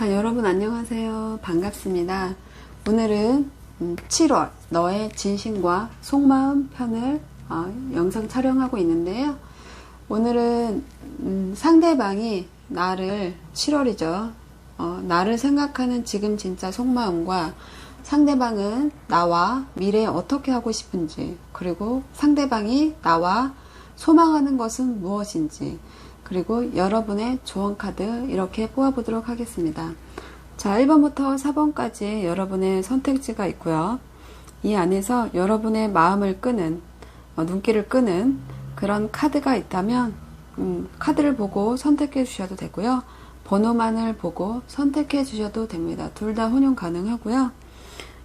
자, 여러분 안녕하세요. 반갑습니다. 오늘은 7월 너의 진심과 속마음 편을 영상 촬영하고 있는데요. 오늘은 상대방이 나를 7월이죠. 나를 생각하는 지금 진짜 속마음과 상대방은 나와 미래에 어떻게 하고 싶은지, 그리고 상대방이 나와 소망하는 것은 무엇인지, 그리고 여러분의 조언 카드 이렇게 뽑아보도록 하겠습니다. 자, 1번부터 4번까지 여러분의 선택지가 있고요. 이 안에서 여러분의 마음을 끄는, 눈길을 끄는 그런 카드가 있다면 카드를 보고 선택해 주셔도 되고요. 번호만을 보고 선택해 주셔도 됩니다. 둘 다 혼용 가능하고요.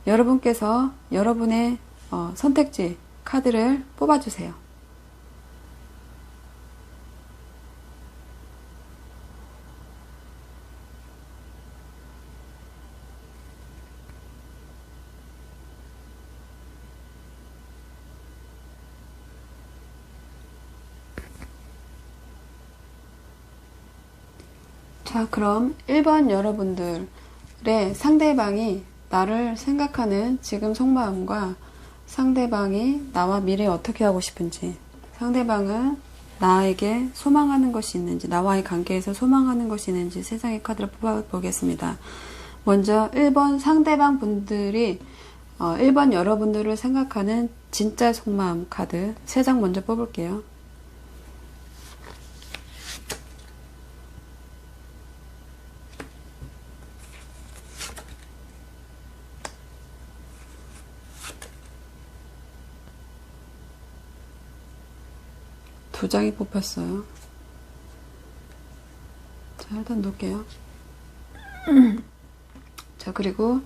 여러분께서 여러분의 선택지 카드를 뽑아주세요. 자, 그럼 1번 여러분들의 상대방이 나를 생각하는 지금 속마음과 상대방이 나와 미래에 어떻게 하고 싶은지, 상대방은 나에게 소망하는 것이 있는지, 나와의 관계에서 소망하는 것이 있는지 세상의 카드를 뽑아보겠습니다. 먼저 1번 상대방 분들이 1번 여러분들을 생각하는 진짜 속마음 카드 3장 먼저 뽑을게요. 두 장이 뽑혔어요. 자, 일단 놓을게요. 자, 그리고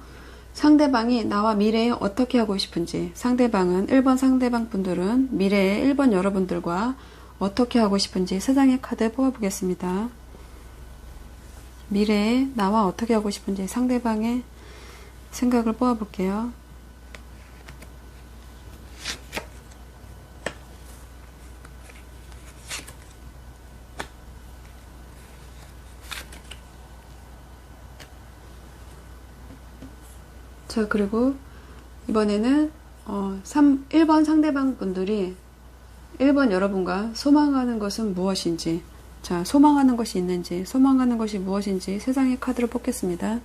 상대방이 나와 미래에 어떻게 하고 싶은지, 상대방은 1번 상대방 분들은 미래에 1번 여러분들과 어떻게 하고 싶은지 3장의 카드 뽑아보겠습니다. 미래에 나와 어떻게 하고 싶은지 상대방의 생각을 뽑아볼게요. 자, 그리고 이번에는 1번 상대방 분들이 1번 여러분과 소망하는 것은 무엇인지, 자, 소망하는 것이 있는지, 소망하는 것이 무엇인지 3장의 카드를 뽑겠습니다.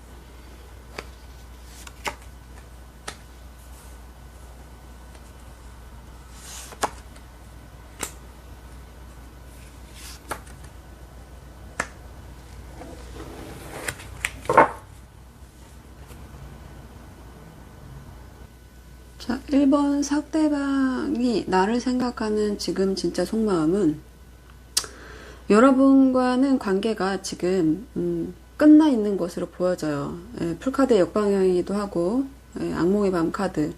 자, 1번 상대방이 나를 생각하는 지금 진짜 속마음은 여러분과는 관계가 지금 끝나 있는 것으로 보여져요. 풀카드의 역방향이기도 하고 악몽의 밤 카드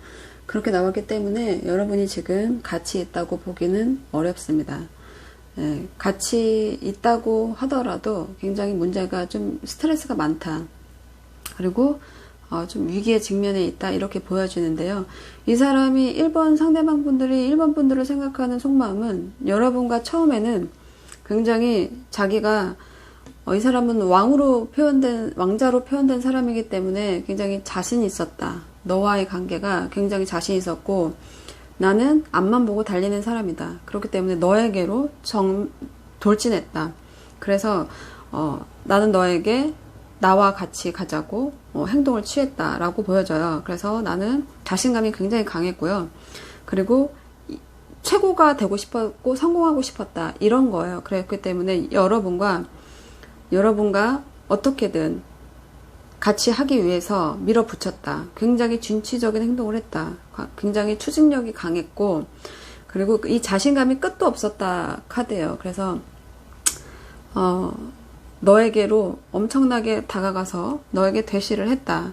그렇게 나왔기 때문에 여러분이 지금 같이 있다고 보기는 어렵습니다. 같이 있다고 하더라도 굉장히 문제가 좀 스트레스가 많다. 그리고 좀 위기의 직면에 있다 이렇게 보여지는데요. 이 사람이 1번 상대방 분들이 1번 분들을 생각하는 속마음은 여러분과 처음에는 굉장히 자기가 이 사람은 왕자로 표현된 사람이기 때문에 굉장히 자신이 있었다. 너와의 관계가 굉장히 자신 있었고 나는 앞만 보고 달리는 사람이다. 그렇기 때문에 너에게로 돌진했다. 그래서 나는 너에게 나와 같이 가자고 행동을 취했다라고 보여져요. 그래서 나는 자신감이 굉장히 강했고요. 그리고 최고가 되고 싶었고 성공하고 싶었다 이런 거예요. 그랬기 때문에 여러분과 어떻게든 같이 하기 위해서 밀어붙였다. 굉장히 진취적인 행동을 했다. 굉장히 추진력이 강했고 그리고 이 자신감이 끝도 없었다 카드예요. 그래서 너에게로 엄청나게 다가가서 너에게 대시를 했다.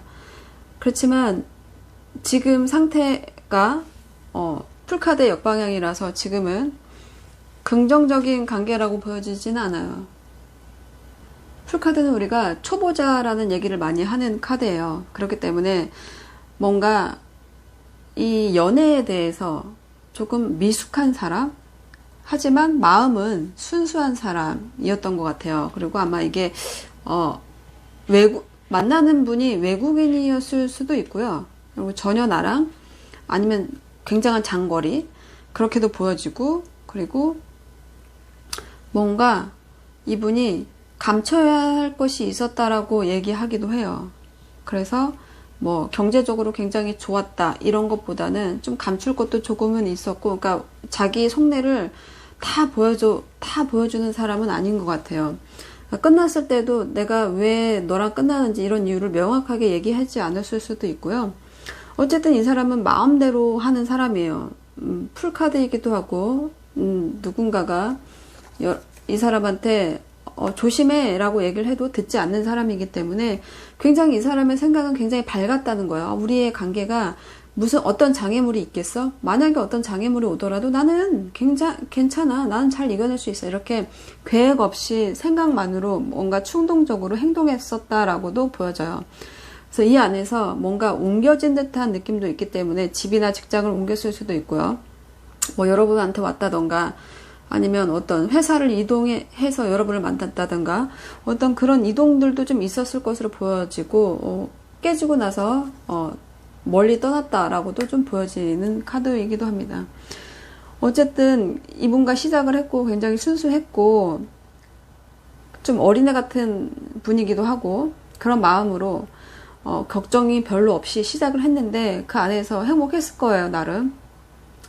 그렇지만 지금 상태가 풀카드의 역방향이라서 지금은 긍정적인 관계라고 보여지지는 않아요. 풀카드는 우리가 초보자라는 얘기를 많이 하는 카드예요. 그렇기 때문에 뭔가 이 연애에 대해서 조금 미숙한 사람? 하지만 마음은 순수한 사람이었던 것 같아요. 그리고 아마 이게 만나는 분이 외국인이었을 수도 있고요. 그리고 전혀 나랑 아니면 굉장한 장거리 그렇게도 보여지고, 그리고 뭔가 이분이 감춰야 할 것이 있었다라고 얘기하기도 해요. 그래서 뭐 경제적으로 굉장히 좋았다 이런 것보다는 좀 감출 것도 조금은 있었고, 그러니까 자기 속내를 다 보여주는 사람은 아닌 것 같아요. 그러니까 끝났을 때도 내가 왜 너랑 끝나는지 이런 이유를 명확하게 얘기하지 않았을 수도 있고요. 어쨌든 이 사람은 마음대로 하는 사람이에요. 풀카드이기도 하고, 누군가가 이 사람한테 조심해 라고 얘기를 해도 듣지 않는 사람이기 때문에 굉장히 이 사람의 생각은 굉장히 밝았다는 거예요. 우리의 관계가 무슨 어떤 장애물이 있겠어? 만약에 어떤 장애물이 오더라도 나는 괜찮아. 나는 잘 이겨낼 수 있어. 이렇게 계획 없이 생각만으로 뭔가 충동적으로 행동했었다라고도 보여져요. 그래서 이 안에서 뭔가 옮겨진 듯한 느낌도 있기 때문에 집이나 직장을 옮겼을 수도 있고요. 뭐 여러분한테 왔다던가 아니면 어떤 회사를 이동해서 여러분을 만났다든가 어떤 그런 이동들도 좀 있었을 것으로 보여지고, 깨지고 나서 멀리 떠났다라고도 좀 보여지는 카드이기도 합니다. 어쨌든 이분과 시작을 했고 굉장히 순수했고 좀 어린애 같은 분이기도 하고 그런 마음으로 걱정이 별로 없이 시작을 했는데 그 안에서 행복했을 거예요, 나름.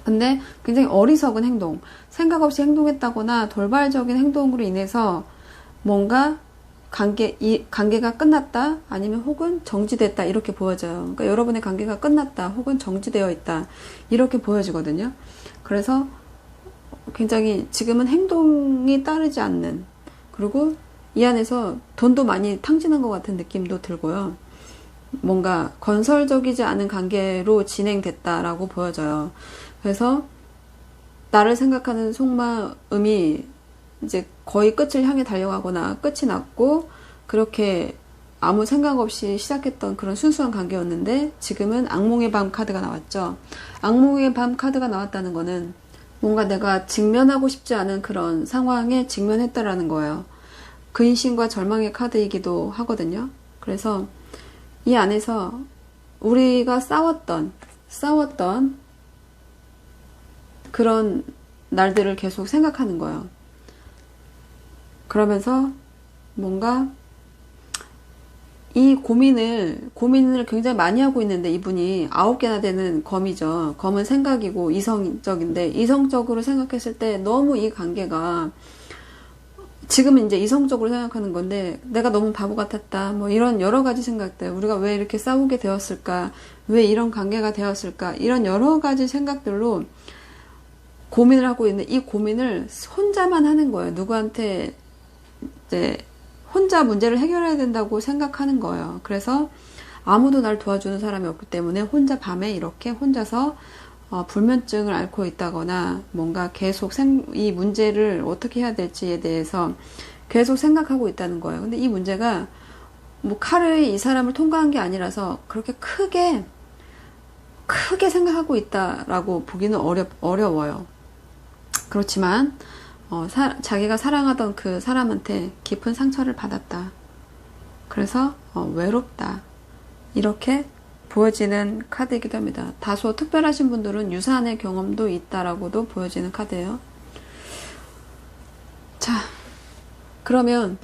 근데 굉장히 어리석은 행동, 생각 없이 행동했다거나 돌발적인 행동으로 인해서 뭔가 이 관계가 끝났다, 아니면 혹은 정지됐다, 이렇게 보여져요. 그러니까 여러분의 관계가 끝났다, 혹은 정지되어 있다, 이렇게 보여지거든요. 그래서 굉장히 지금은 행동이 따르지 않는, 그리고 이 안에서 돈도 많이 탕진한 것 같은 느낌도 들고요. 뭔가 건설적이지 않은 관계로 진행됐다라고 보여져요. 그래서 나를 생각하는 속마음이 이제 거의 끝을 향해 달려가거나 끝이 났고, 그렇게 아무 생각 없이 시작했던 그런 순수한 관계였는데 지금은 악몽의 밤 카드가 나왔죠. 악몽의 밤 카드가 나왔다는 거는 뭔가 내가 직면하고 싶지 않은 그런 상황에 직면했다라는 거예요. 근심과 절망의 카드이기도 하거든요. 그래서 이 안에서 우리가 싸웠던 그런 날들을 계속 생각하는 거예요. 그러면서 뭔가 이 고민을 굉장히 많이 하고 있는데, 이분이 9개나 되는 검이죠. 검은 생각이고 이성적인데, 이성적으로 생각했을 때 너무 이 관계가, 지금은 이제 이성적으로 생각하는 건데 내가 너무 바보 같았다, 뭐 이런 여러 가지 생각들, 우리가 왜 이렇게 싸우게 되었을까, 왜 이런 관계가 되었을까, 이런 여러 가지 생각들로 고민을 하고 있는, 이 고민을 혼자만 하는 거예요. 누구한테 이제 혼자 문제를 해결해야 된다고 생각하는 거예요. 그래서 아무도 날 도와주는 사람이 없기 때문에 혼자 밤에 이렇게 혼자서 불면증을 앓고 있다거나 뭔가 계속 이 문제를 어떻게 해야 될지에 대해서 계속 생각하고 있다는 거예요. 근데 이 문제가 뭐 칼이 이 사람을 통과한 게 아니라서 그렇게 크게 생각하고 있다라고 보기는 어려워요. 그렇지만 자기가 사랑하던 그 사람한테 깊은 상처를 받았다. 그래서 외롭다. 이렇게 보여지는 카드이기도 합니다. 다소 특별하신 분들은 유사한의 경험도 있다라고도 보여지는 카드예요. 자, 그러면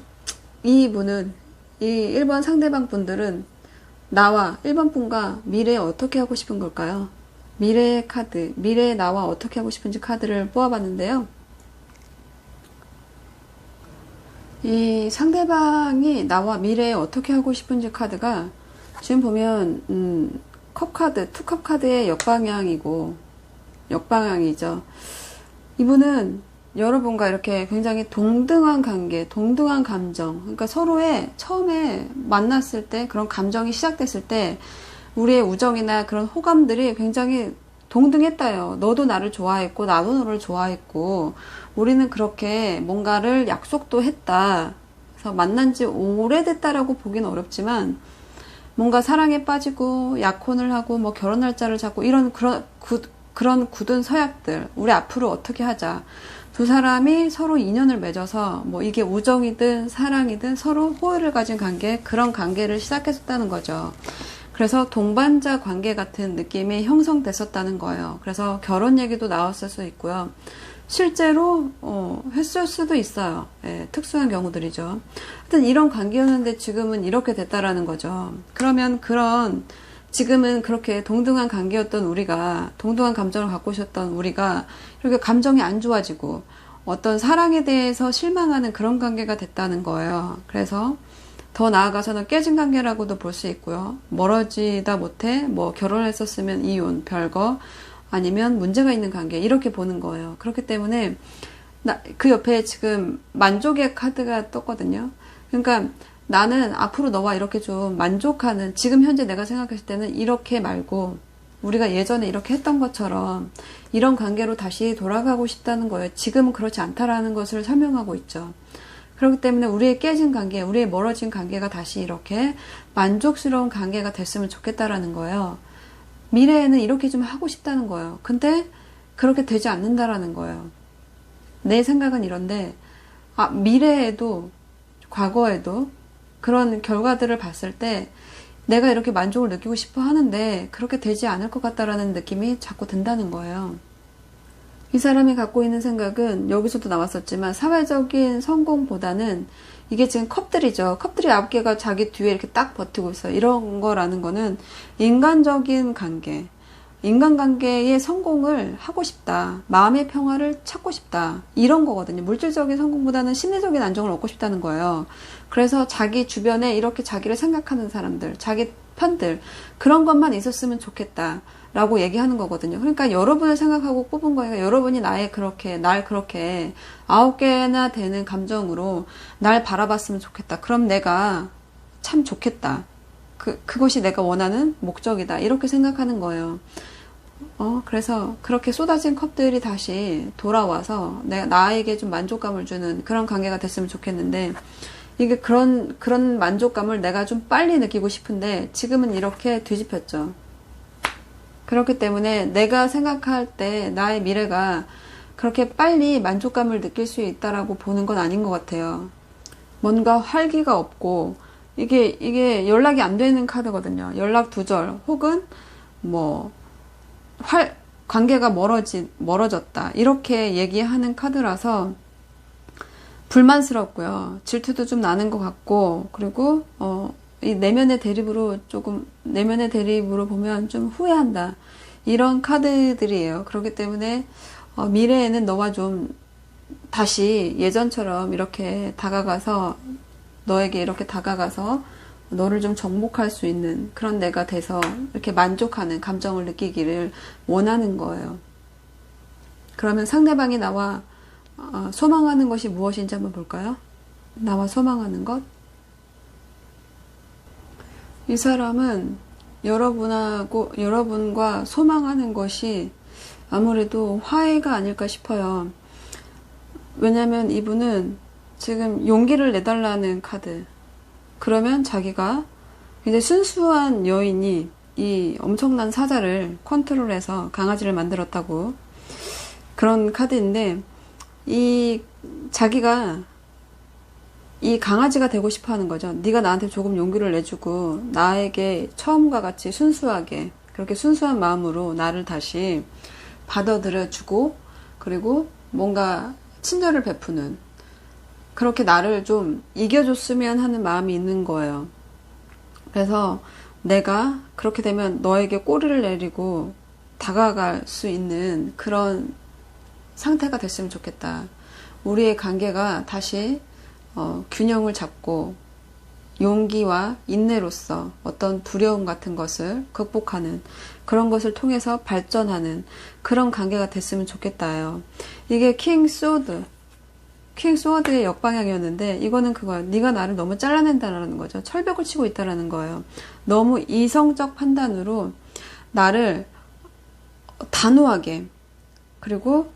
이 1번 상대방 분들은 나와 1번 분과 미래에 어떻게 하고 싶은 걸까요? 미래의 카드, 미래의 나와 어떻게 하고 싶은지 카드를 뽑아봤는데요. 이 상대방이 나와 미래에 어떻게 하고 싶은지 카드가 지금 보면 컵카드, 투컵 카드의 역방향이죠. 이분은 여러분과 이렇게 굉장히 동등한 관계, 동등한 감정, 그러니까 서로의 처음에 만났을 때, 그런 감정이 시작됐을 때 우리의 우정이나 그런 호감들이 굉장히 동등했다요. 너도 나를 좋아했고 나도 너를 좋아했고 우리는 그렇게 뭔가를 약속도 했다. 그래서 만난 지 오래됐다라고 보기는 어렵지만 뭔가 사랑에 빠지고 약혼을 하고 뭐 결혼 날짜를 잡고 이런 그런 굳은 서약들, 우리 앞으로 어떻게 하자, 두 사람이 서로 인연을 맺어서 뭐 이게 우정이든 사랑이든 서로 호의를 가진 관계, 그런 관계를 시작했었다는 거죠. 그래서 동반자 관계 같은 느낌이 형성됐었다는 거예요. 그래서 결혼 얘기도 나왔을 수 있고요. 실제로 했을 수도 있어요. 예, 특수한 경우들이죠. 하여튼 이런 관계였는데 지금은 이렇게 됐다라는 거죠. 그러면 지금은 그렇게 동등한 관계였던 우리가, 동등한 감정을 갖고 있었던 우리가 이렇게 감정이 안 좋아지고 어떤 사랑에 대해서 실망하는 그런 관계가 됐다는 거예요. 그래서 더 나아가서는 깨진 관계라고도 볼 수 있고요. 멀어지다 못해 뭐 결혼했었으면 이혼, 별거, 아니면 문제가 있는 관계, 이렇게 보는 거예요. 그렇기 때문에 그 옆에 지금 만족의 카드가 떴거든요. 그러니까 나는 앞으로 너와 이렇게 좀 만족하는, 지금 현재 내가 생각했을 때는 이렇게 말고 우리가 예전에 이렇게 했던 것처럼 이런 관계로 다시 돌아가고 싶다는 거예요. 지금은 그렇지 않다라는 것을 설명하고 있죠. 그렇기 때문에 우리의 깨진 관계, 우리의 멀어진 관계가 다시 이렇게 만족스러운 관계가 됐으면 좋겠다라는 거예요. 미래에는 이렇게 좀 하고 싶다는 거예요. 근데 그렇게 되지 않는다라는 거예요. 내 생각은 이런데, 미래에도 과거에도 그런 결과들을 봤을 때 내가 이렇게 만족을 느끼고 싶어 하는데 그렇게 되지 않을 것 같다라는 느낌이 자꾸 든다는 거예요. 이 사람이 갖고 있는 생각은 여기서도 나왔었지만 사회적인 성공보다는, 이게 지금 컵들이죠. 컵들이 9개가 자기 뒤에 이렇게 딱 버티고 있어요. 이런 거라는 거는 인간적인 관계, 인간관계의 성공을 하고 싶다, 마음의 평화를 찾고 싶다, 이런 거거든요. 물질적인 성공보다는 심리적인 안정을 얻고 싶다는 거예요. 그래서 자기 주변에 이렇게 자기를 생각하는 사람들, 자기 편들, 그런 것만 있었으면 좋겠다 라고 얘기하는 거거든요. 그러니까 여러분을 생각하고 뽑은 거예요. 여러분이 날 그렇게 9개나 되는 감정으로 날 바라봤으면 좋겠다. 그럼 내가 참 좋겠다. 그것이 내가 원하는 목적이다. 이렇게 생각하는 거예요. 그래서 그렇게 쏟아진 컵들이 다시 돌아와서 나에게 좀 만족감을 주는 그런 관계가 됐으면 좋겠는데, 이게 그런 만족감을 내가 좀 빨리 느끼고 싶은데 지금은 이렇게 뒤집혔죠. 그렇기 때문에 내가 생각할 때 나의 미래가 그렇게 빨리 만족감을 느낄 수 있다라고 보는 건 아닌 것 같아요. 뭔가 활기가 없고, 이게 연락이 안 되는 카드거든요. 연락 두절, 혹은 관계가 멀어졌다, 이렇게 얘기하는 카드라서 불만스럽고요. 질투도 좀 나는 것 같고, 그리고 이 내면의 대립으로 보면 좀 후회한다, 이런 카드들이에요. 그렇기 때문에 미래에는 너와 좀 다시 예전처럼 이렇게 너에게 이렇게 다가가서 너를 좀 정복할 수 있는 그런 내가 돼서 이렇게 만족하는 감정을 느끼기를 원하는 거예요. 그러면 상대방이 나와 소망하는 것이 무엇인지 한번 볼까요? 나와 소망하는 것? 이 사람은 여러분과 소망하는 것이 아무래도 화해가 아닐까 싶어요. 왜냐면 이분은 지금 용기를 내달라는 카드. 그러면 자기가 이제 순수한 여인이 이 엄청난 사자를 컨트롤해서 강아지를 만들었다고, 그런 카드인데, 자기가 이 강아지가 되고 싶어 하는 거죠. 네가 나한테 조금 용기를 내주고 나에게 처음과 같이 순수하게, 그렇게 순수한 마음으로 나를 다시 받아들여주고, 그리고 뭔가 친절을 베푸는, 그렇게 나를 좀 이겨줬으면 하는 마음이 있는 거예요. 그래서 내가 그렇게 되면 너에게 꼬리를 내리고 다가갈 수 있는 그런 상태가 됐으면 좋겠다. 우리의 관계가 다시 균형을 잡고 용기와 인내로서 어떤 두려움 같은 것을 극복하는, 그런 것을 통해서 발전하는 그런 관계가 됐으면 좋겠다요. 이게 킹 소드의 역방향이었는데, 이거는 그거예요. 네가 나를 너무 잘라낸다라는 거죠. 철벽을 치고 있다라는 거예요. 너무 이성적 판단으로 나를 단호하게, 그리고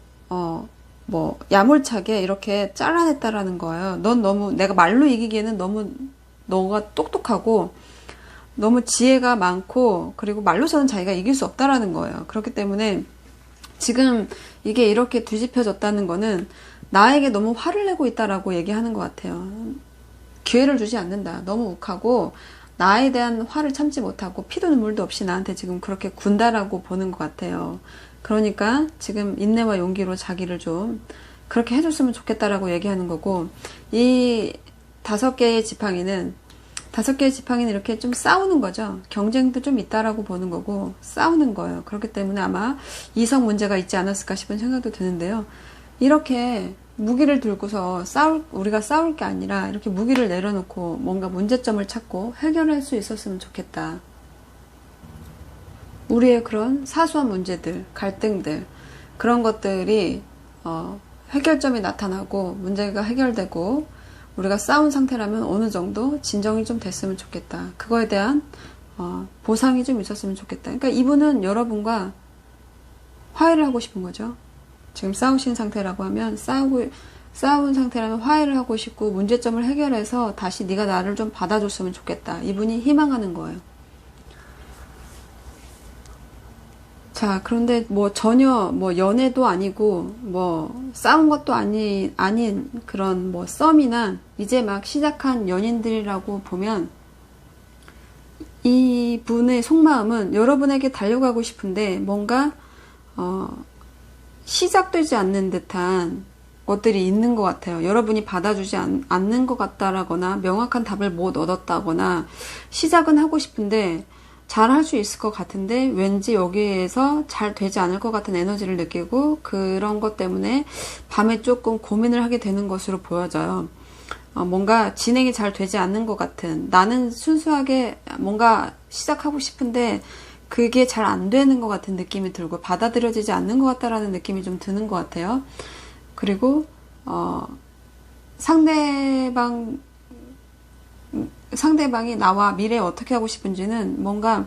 야물차게 이렇게 잘라냈다라는 거예요. 넌 너무, 내가 말로 이기기에는 너무 너가 똑똑하고 너무 지혜가 많고, 그리고 말로서는 자기가 이길 수 없다라는 거예요. 그렇기 때문에 지금 이게 이렇게 뒤집혀졌다는 거는 나에게 너무 화를 내고 있다라고 얘기하는 것 같아요. 기회를 주지 않는다. 너무 욱하고 나에 대한 화를 참지 못하고 피도 눈물도 없이 나한테 지금 그렇게 군다라고 보는 것 같아요. 그러니까 지금 인내와 용기로 자기를 좀 그렇게 해줬으면 좋겠다라고 얘기하는 거고, 이 5개의 지팡이는 이렇게 좀 싸우는 거죠. 경쟁도 좀 있다라고 보는 거고 싸우는 거예요. 그렇기 때문에 아마 이성 문제가 있지 않았을까 싶은 생각도 드는데요. 이렇게 무기를 들고서 우리가 싸울 게 아니라 이렇게 무기를 내려놓고 뭔가 문제점을 찾고 해결할 수 있었으면 좋겠다. 우리의 그런 사소한 문제들, 갈등들, 그런 것들이 해결점이 나타나고 문제가 해결되고 우리가 싸운 상태라면 어느 정도 진정이 좀 됐으면 좋겠다. 그거에 대한 보상이 좀 있었으면 좋겠다. 그러니까 이분은 여러분과 화해를 하고 싶은 거죠. 지금 싸우신 상태라고 하면 싸운 상태라면 화해를 하고 싶고 문제점을 해결해서 다시 네가 나를 좀 받아줬으면 좋겠다. 이분이 희망하는 거예요. 자, 그런데 뭐 전혀 뭐 연애도 아니고 뭐 싸운 것도 아닌 그런 뭐 썸이나 이제 막 시작한 연인들이라고 보면 이분의 속마음은 여러분에게 달려가고 싶은데 뭔가 시작되지 않는 듯한 것들이 있는 것 같아요. 여러분이 받아주지 않는 것 같다라거나 명확한 답을 못 얻었다거나 시작은 하고 싶은데 잘 할 수 있을 것 같은데 왠지 여기에서 잘 되지 않을 것 같은 에너지를 느끼고 그런 것 때문에 밤에 조금 고민을 하게 되는 것으로 보여져요. 뭔가 진행이 잘 되지 않는 것 같은, 나는 순수하게 뭔가 시작하고 싶은데 그게 잘 안 되는 것 같은 느낌이 들고 받아들여지지 않는 것 같다라는 느낌이 좀 드는 것 같아요. 그리고 상대방이 나와 미래에 어떻게 하고 싶은지는 뭔가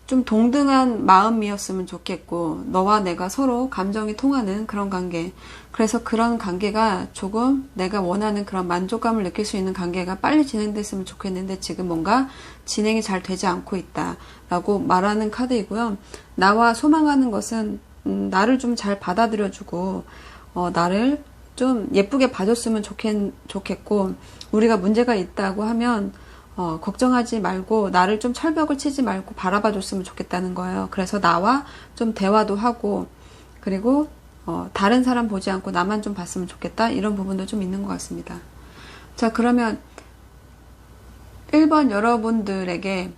좀 동등한 마음이었으면 좋겠고, 너와 내가 서로 감정이 통하는 그런 관계. 그래서 그런 관계가 조금 내가 원하는 그런 만족감을 느낄 수 있는 관계가 빨리 진행됐으면 좋겠는데 지금 뭔가 진행이 잘 되지 않고 있다라고 말하는 카드이고요. 나와 소망하는 것은 나를 좀 잘 받아들여주고 나를 좀 예쁘게 봐줬으면 좋겠고, 우리가 문제가 있다고 하면 걱정하지 말고 나를 좀 철벽을 치지 말고 바라봐 줬으면 좋겠다는 거예요. 그래서 나와 좀 대화도 하고, 그리고 다른 사람 보지 않고 나만 좀 봤으면 좋겠다, 이런 부분도 좀 있는 것 같습니다. 자, 그러면 1번 여러분들에게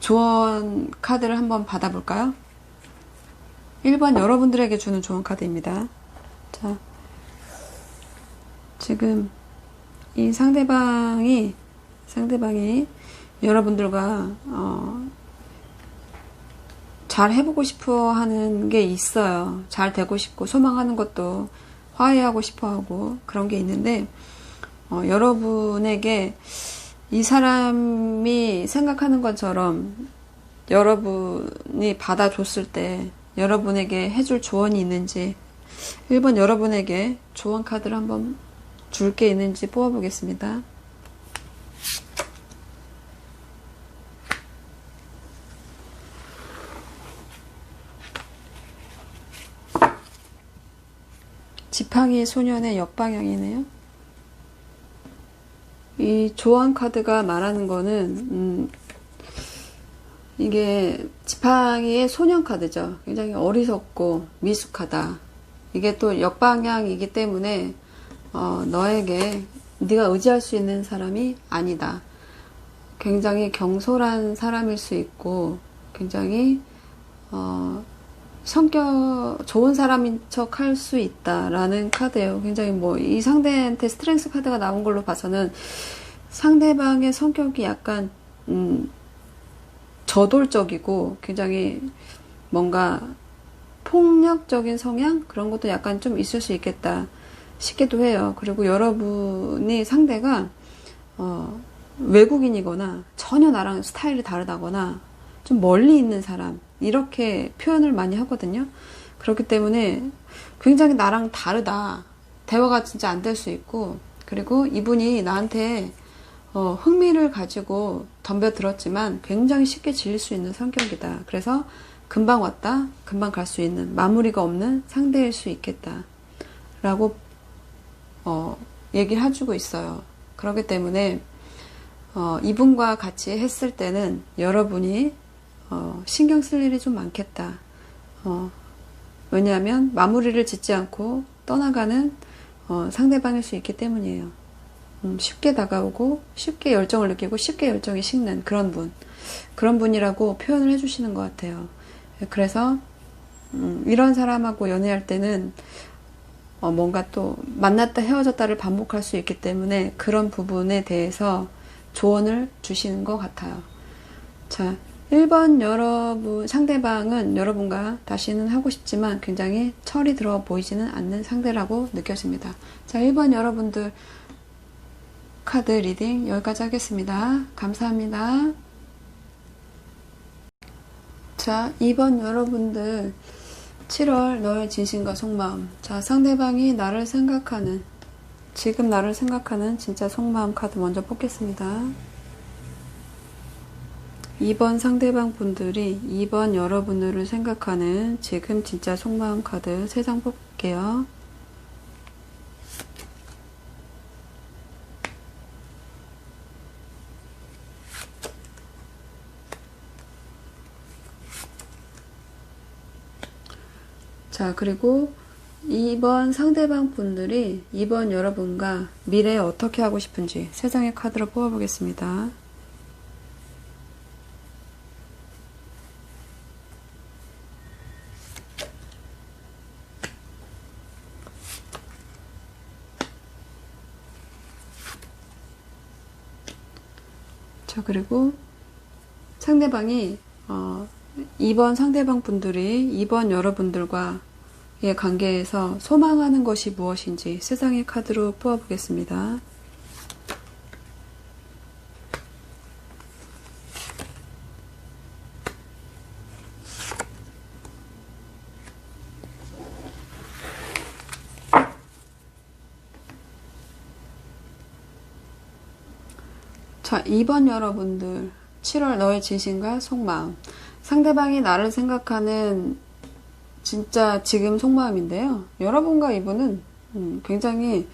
조언 카드를 한번 받아볼까요? 1번 여러분들에게 주는 조언 카드입니다. 자, 지금 이 상대방이 여러분들과 잘 해보고 싶어 하는 게 있어요. 잘 되고 싶고 소망하는 것도 화해하고 싶어 하고 그런 게 있는데 여러분에게 이 사람이 생각하는 것처럼 여러분이 받아줬을 때 여러분에게 해줄 조언이 있는지, 1번 여러분에게 조언 카드를 한번 줄 게 있는지 뽑아보겠습니다. 지팡이 소년의 역방향이네요. 이 조언 카드가 말하는 거는 이게 지팡이의 소년 카드죠. 굉장히 어리석고 미숙하다. 이게 또 역방향이기 때문에 너에게 네가 의지할 수 있는 사람이 아니다. 굉장히 경솔한 사람일 수 있고 굉장히 성격 좋은 사람인 척 할 수 있다라는 카드예요. 굉장히 뭐 이 상대한테 스트렝스 카드가 나온 걸로 봐서는 상대방의 성격이 약간 저돌적이고 굉장히 뭔가 폭력적인 성향, 그런 것도 약간 좀 있을 수 있겠다 싶기도 해요. 그리고 여러분이 상대가 외국인이거나 전혀 나랑 스타일이 다르다거나 좀 멀리 있는 사람, 이렇게 표현을 많이 하거든요. 그렇기 때문에 굉장히 나랑 다르다, 대화가 진짜 안 될 수 있고, 그리고 이분이 나한테 흥미를 가지고 덤벼들었지만 굉장히 쉽게 질릴 수 있는 성격이다. 그래서 금방 왔다 금방 갈 수 있는 마무리가 없는 상대일 수 있겠다 라고 얘기를 해주고 있어요. 그렇기 때문에 이분과 같이 했을 때는 여러분이 신경 쓸 일이 좀 많겠다. 왜냐하면 마무리를 짓지 않고 떠나가는 상대방일 수 있기 때문이에요. 쉽게 다가오고 쉽게 열정을 느끼고 쉽게 열정이 식는 그런 분이라고 표현을 해주시는 것 같아요. 그래서 이런 사람하고 연애할 때는 뭔가 또 만났다 헤어졌다를 반복할 수 있기 때문에 그런 부분에 대해서 조언을 주시는 것 같아요. 자, 1번 여러분, 상대방은 여러분과 다시는 하고 싶지만 굉장히 철이 들어 보이지는 않는 상대라고 느껴집니다. 자, 1번 여러분들 카드 리딩 여기까지 하겠습니다. 감사합니다. 자, 2번 여러분들 7월 너의 진심과 속마음. 자, 상대방이 나를 생각하는, 지금 나를 생각하는 진짜 속마음 카드 먼저 뽑겠습니다. 2번 상대방 분들이 2번 여러분을 생각하는 지금 진짜 속마음 카드 3장 뽑을게요. 자, 그리고 2번 상대방 분들이 2번 여러분과 미래에 어떻게 하고 싶은지 3장의 카드로 뽑아보겠습니다. 자, 그리고 상대방이 2번 상대방 분들이 2번 여러분들과의 관계에서 소망하는 것이 무엇인지 3장의 카드로 뽑아보겠습니다. 자, 2번 여러분들 7월 너의 진심과 속마음. 상대방이 나를 생각하는 진짜 지금 속마음인데요. 여러분과 이분은 굉장히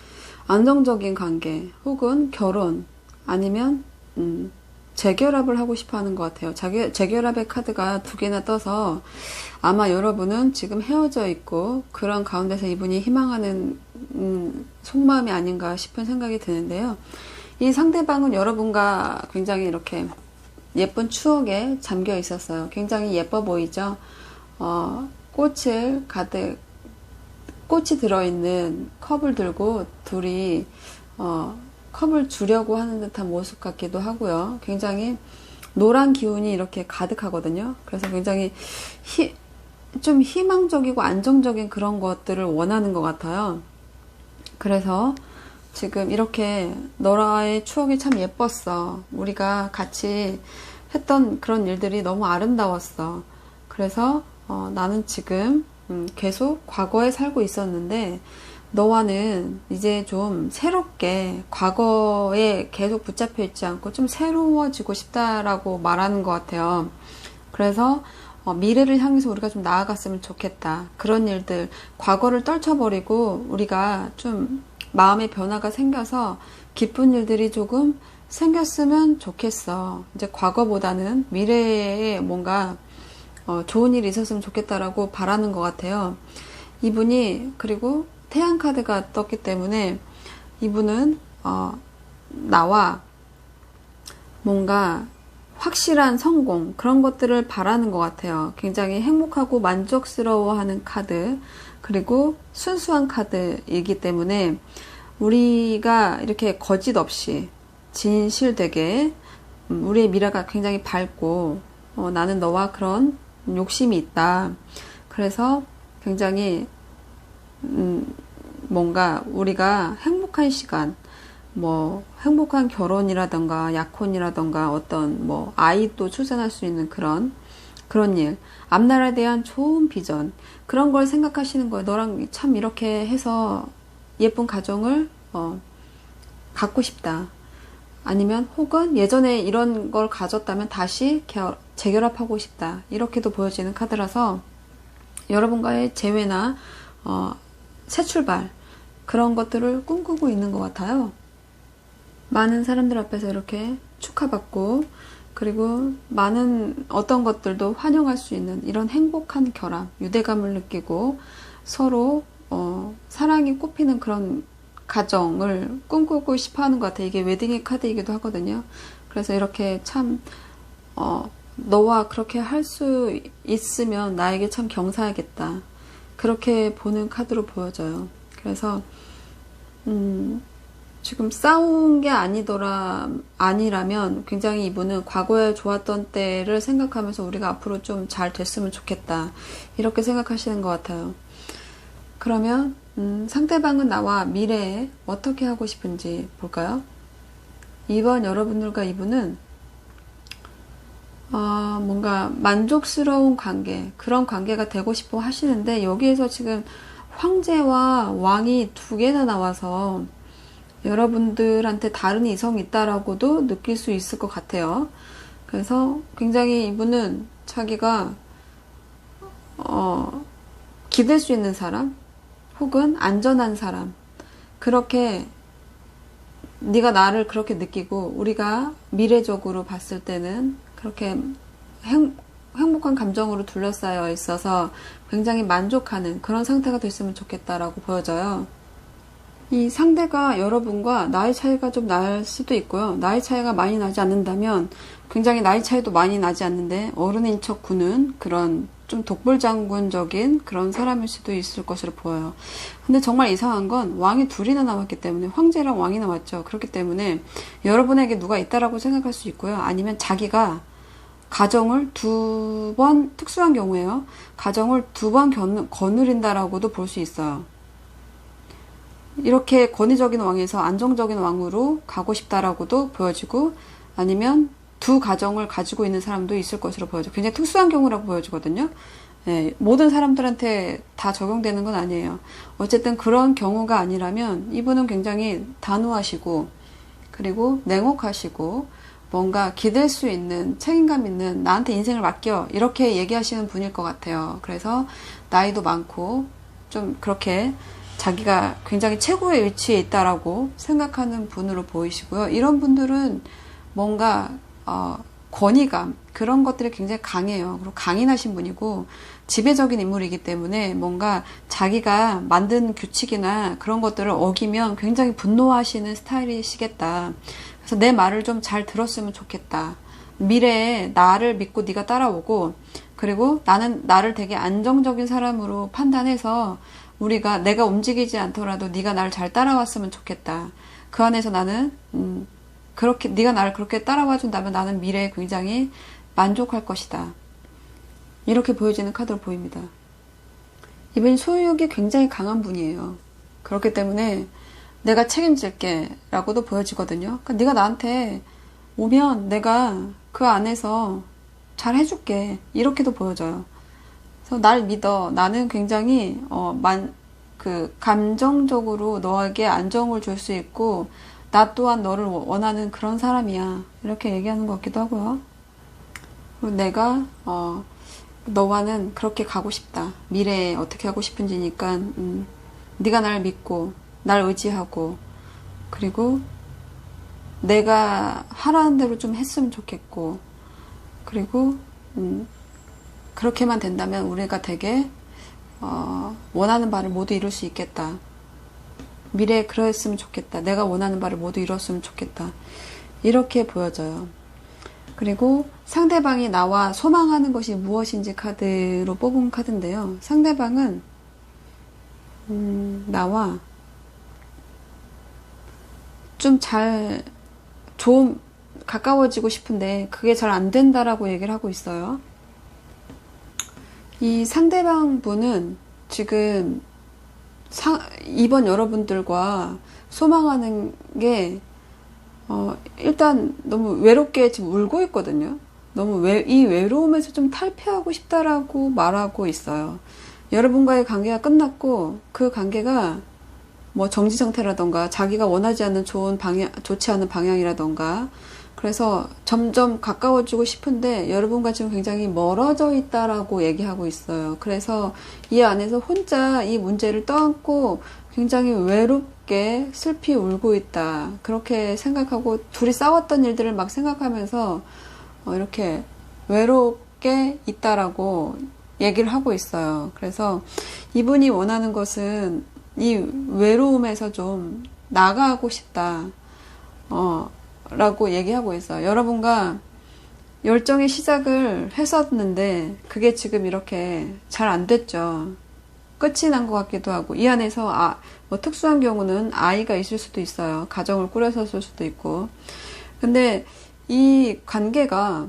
안정적인 관계 혹은 결혼 아니면 재결합을 하고 싶어 하는 것 같아요. 재결합의 카드가 2개나 떠서 아마 여러분은 지금 헤어져 있고 그런 가운데서 이분이 희망하는 속마음이 아닌가 싶은 생각이 드는데요. 이 상대방은 여러분과 굉장히 이렇게 예쁜 추억에 잠겨 있었어요. 굉장히 예뻐 보이죠? 꽃이 들어있는 컵을 들고 둘이, 컵을 주려고 하는 듯한 모습 같기도 하고요. 굉장히 노란 기운이 이렇게 가득하거든요. 그래서 굉장히 좀 희망적이고 안정적인 그런 것들을 원하는 것 같아요. 그래서 지금 이렇게 너와의 추억이 참 예뻤어. 우리가 같이 했던 그런 일들이 너무 아름다웠어. 그래서 나는 지금 계속 과거에 살고 있었는데 너와는 이제 좀 새롭게 과거에 계속 붙잡혀 있지 않고 좀 새로워지고 싶다라고 말하는 것 같아요. 그래서 미래를 향해서 우리가 좀 나아갔으면 좋겠다. 그런 일들, 과거를 떨쳐버리고 우리가 좀 마음의 변화가 생겨서 기쁜 일들이 조금 생겼으면 좋겠어. 이제 과거보다는 미래에 뭔가 좋은 일이 있었으면 좋겠다라고 바라는 것 같아요. 이분이 그리고 태양 카드가 떴기 때문에 이분은 나와 뭔가 확실한 성공 그런 것들을 바라는 것 같아요. 굉장히 행복하고 만족스러워하는 카드 그리고 순수한 카드이기 때문에 우리가 이렇게 거짓 없이 진실되게 우리의 미래가 굉장히 밝고 나는 너와 그런 욕심이 있다. 그래서 굉장히 뭔가 우리가 행복한 시간 뭐 행복한 결혼이라던가 약혼이라던가 어떤 뭐 아이도 출산할 수 있는 그런 일 앞날에 대한 좋은 비전 그런 걸 생각하시는 거예요. 너랑 참 이렇게 해서 예쁜 가정을 갖고 싶다. 아니면 혹은 예전에 이런 걸 가졌다면 다시 재결합하고 싶다. 이렇게도 보여지는 카드라서 여러분과의 재회나 새 출발 그런 것들을 꿈꾸고 있는 것 같아요. 많은 사람들 앞에서 이렇게 축하받고 그리고 많은 어떤 것들도 환영할 수 있는 이런 행복한 결합, 유대감을 느끼고 서로 사랑이 꽃피는 그런 가정을 꿈꾸고 싶어 하는 것 같아요. 이게 웨딩의 카드이기도 하거든요. 그래서 이렇게 참 너와 그렇게 할 수 있으면 나에게 참 경사하겠다. 그렇게 보는 카드로 보여져요. 그래서 지금 싸운 게 아니라면 굉장히 이분은 과거에 좋았던 때를 생각하면서 우리가 앞으로 좀 잘 됐으면 좋겠다. 이렇게 생각하시는 것 같아요. 그러면 상대방은 나와 미래에 어떻게 하고 싶은지 볼까요? 이번 여러분들과 이분은 뭔가 만족스러운 관계, 그런 관계가 되고 싶어 하시는데 여기에서 지금 황제와 왕이 두 개나 나와서 여러분들한테 다른 이성이 있다라고도 느낄 수 있을 것 같아요. 그래서 굉장히 이분은 자기가 기댈 수 있는 사람 혹은 안전한 사람, 그렇게 네가 나를 그렇게 느끼고 우리가 미래적으로 봤을 때는 그렇게 행복한 감정으로 둘러싸여 있어서 굉장히 만족하는 그런 상태가 됐으면 좋겠다라고 보여져요. 이 상대가 여러분과 나이 차이가 좀 날 수도 있고요. 나이 차이가 많이 나지 않는다면 굉장히 나이 차이도 많이 나지 않는데 어른인 척 구는 그런 좀 독불장군적인 그런 사람일 수도 있을 것으로 보여요. 근데 정말 이상한 건 왕이 둘이나 나왔기 때문에 황제랑 왕이 나왔죠. 그렇기 때문에 여러분에게 누가 있다라고 생각할 수 있고요. 아니면 자기가 가정을 특수한 경우에요. 가정을 두 번 거느린다라고도 볼 수 있어요. 이렇게 권위적인 왕에서 안정적인 왕으로 가고 싶다라고도 보여지고 아니면 두 가정을 가지고 있는 사람도 있을 것으로 보여져요. 굉장히 특수한 경우라고 보여지거든요. 예, 모든 사람들한테 다 적용되는 건 아니에요. 어쨌든 그런 경우가 아니라면 이분은 굉장히 단호하시고 그리고 냉혹하시고 뭔가 기댈 수 있는 책임감 있는 나한테 인생을 맡겨 이렇게 얘기하시는 분일 것 같아요. 그래서 나이도 많고 좀 그렇게 자기가 굉장히 최고의 위치에 있다라고 생각하는 분으로 보이시고요. 이런 분들은 뭔가 권위감 그런 것들이 굉장히 강해요. 그리고 강인하신 분이고 지배적인 인물이기 때문에 뭔가 자기가 만든 규칙이나 그런 것들을 어기면 굉장히 분노하시는 스타일이시겠다. 그래서 내 말을 좀 잘 들었으면 좋겠다. 미래에 나를 믿고 네가 따라오고 그리고 나는 나를 되게 안정적인 사람으로 판단해서 내가 움직이지 않더라도 네가 나를 잘 따라왔으면 좋겠다. 그 안에서 나는 그렇게 네가 나를 그렇게 따라와 준다면 나는 미래에 굉장히 만족할 것이다. 이렇게 보여지는 카드로 보입니다. 이분이 소유욕이 굉장히 강한 분이에요. 그렇기 때문에 내가 책임질게 라고도 보여지거든요. 그러니까 네가 나한테 오면 내가 그 안에서 잘 해줄게 이렇게도 보여져요. 그래서 날 믿어. 나는 굉장히 감정적으로 너에게 안정을 줄 수 있고 나 또한 너를 원하는 그런 사람이야. 이렇게 얘기하는 것 같기도 하고요. 그리고 내가 너와는 그렇게 가고 싶다. 미래에 어떻게 하고 싶은지니까 네가 날 믿고 날 의지하고 그리고 내가 하라는 대로 좀 했으면 좋겠고 그리고 그렇게만 된다면 우리가 되게 원하는 바를 모두 이룰 수 있겠다. 미래에 그랬으면 좋겠다. 내가 원하는 바를 모두 이뤘으면 좋겠다. 이렇게 보여져요. 그리고 상대방이 나와 소망하는 것이 무엇인지 카드로 뽑은 카드인데요. 상대방은 나와 좀 가까워지고 싶은데 그게 잘 안 된다라고 얘기를 하고 있어요. 이 상대방 분은 지금 이번 여러분들과 소망하는 게 일단 너무 외롭게 지금 울고 있거든요. 너무 이 외로움에서 좀 탈피하고 싶다라고 말하고 있어요. 여러분과의 관계가 끝났고 그 관계가 뭐 정지 상태라던가 자기가 원하지 않는 좋지 않은 방향이라던가 그래서 점점 가까워지고 싶은데 여러분과 지금 굉장히 멀어져 있다라고 얘기하고 있어요. 그래서 이 안에서 혼자 이 문제를 떠안고 굉장히 외롭게 슬피 울고 있다. 그렇게 생각하고 둘이 싸웠던 일들을 막 생각하면서 이렇게 외롭게 있다라고 얘기를 하고 있어요. 그래서 이분이 원하는 것은 이 외로움에서 좀 나가고 싶다. 라고 얘기하고 있어요. 여러분과 열정의 시작을 했었는데 그게 지금 이렇게 잘 안 됐죠. 끝이 난 것 같기도 하고 이 안에서 뭐 특수한 경우는 아이가 있을 수도 있어요. 가정을 꾸렸을 수도 있고. 근데 이 관계가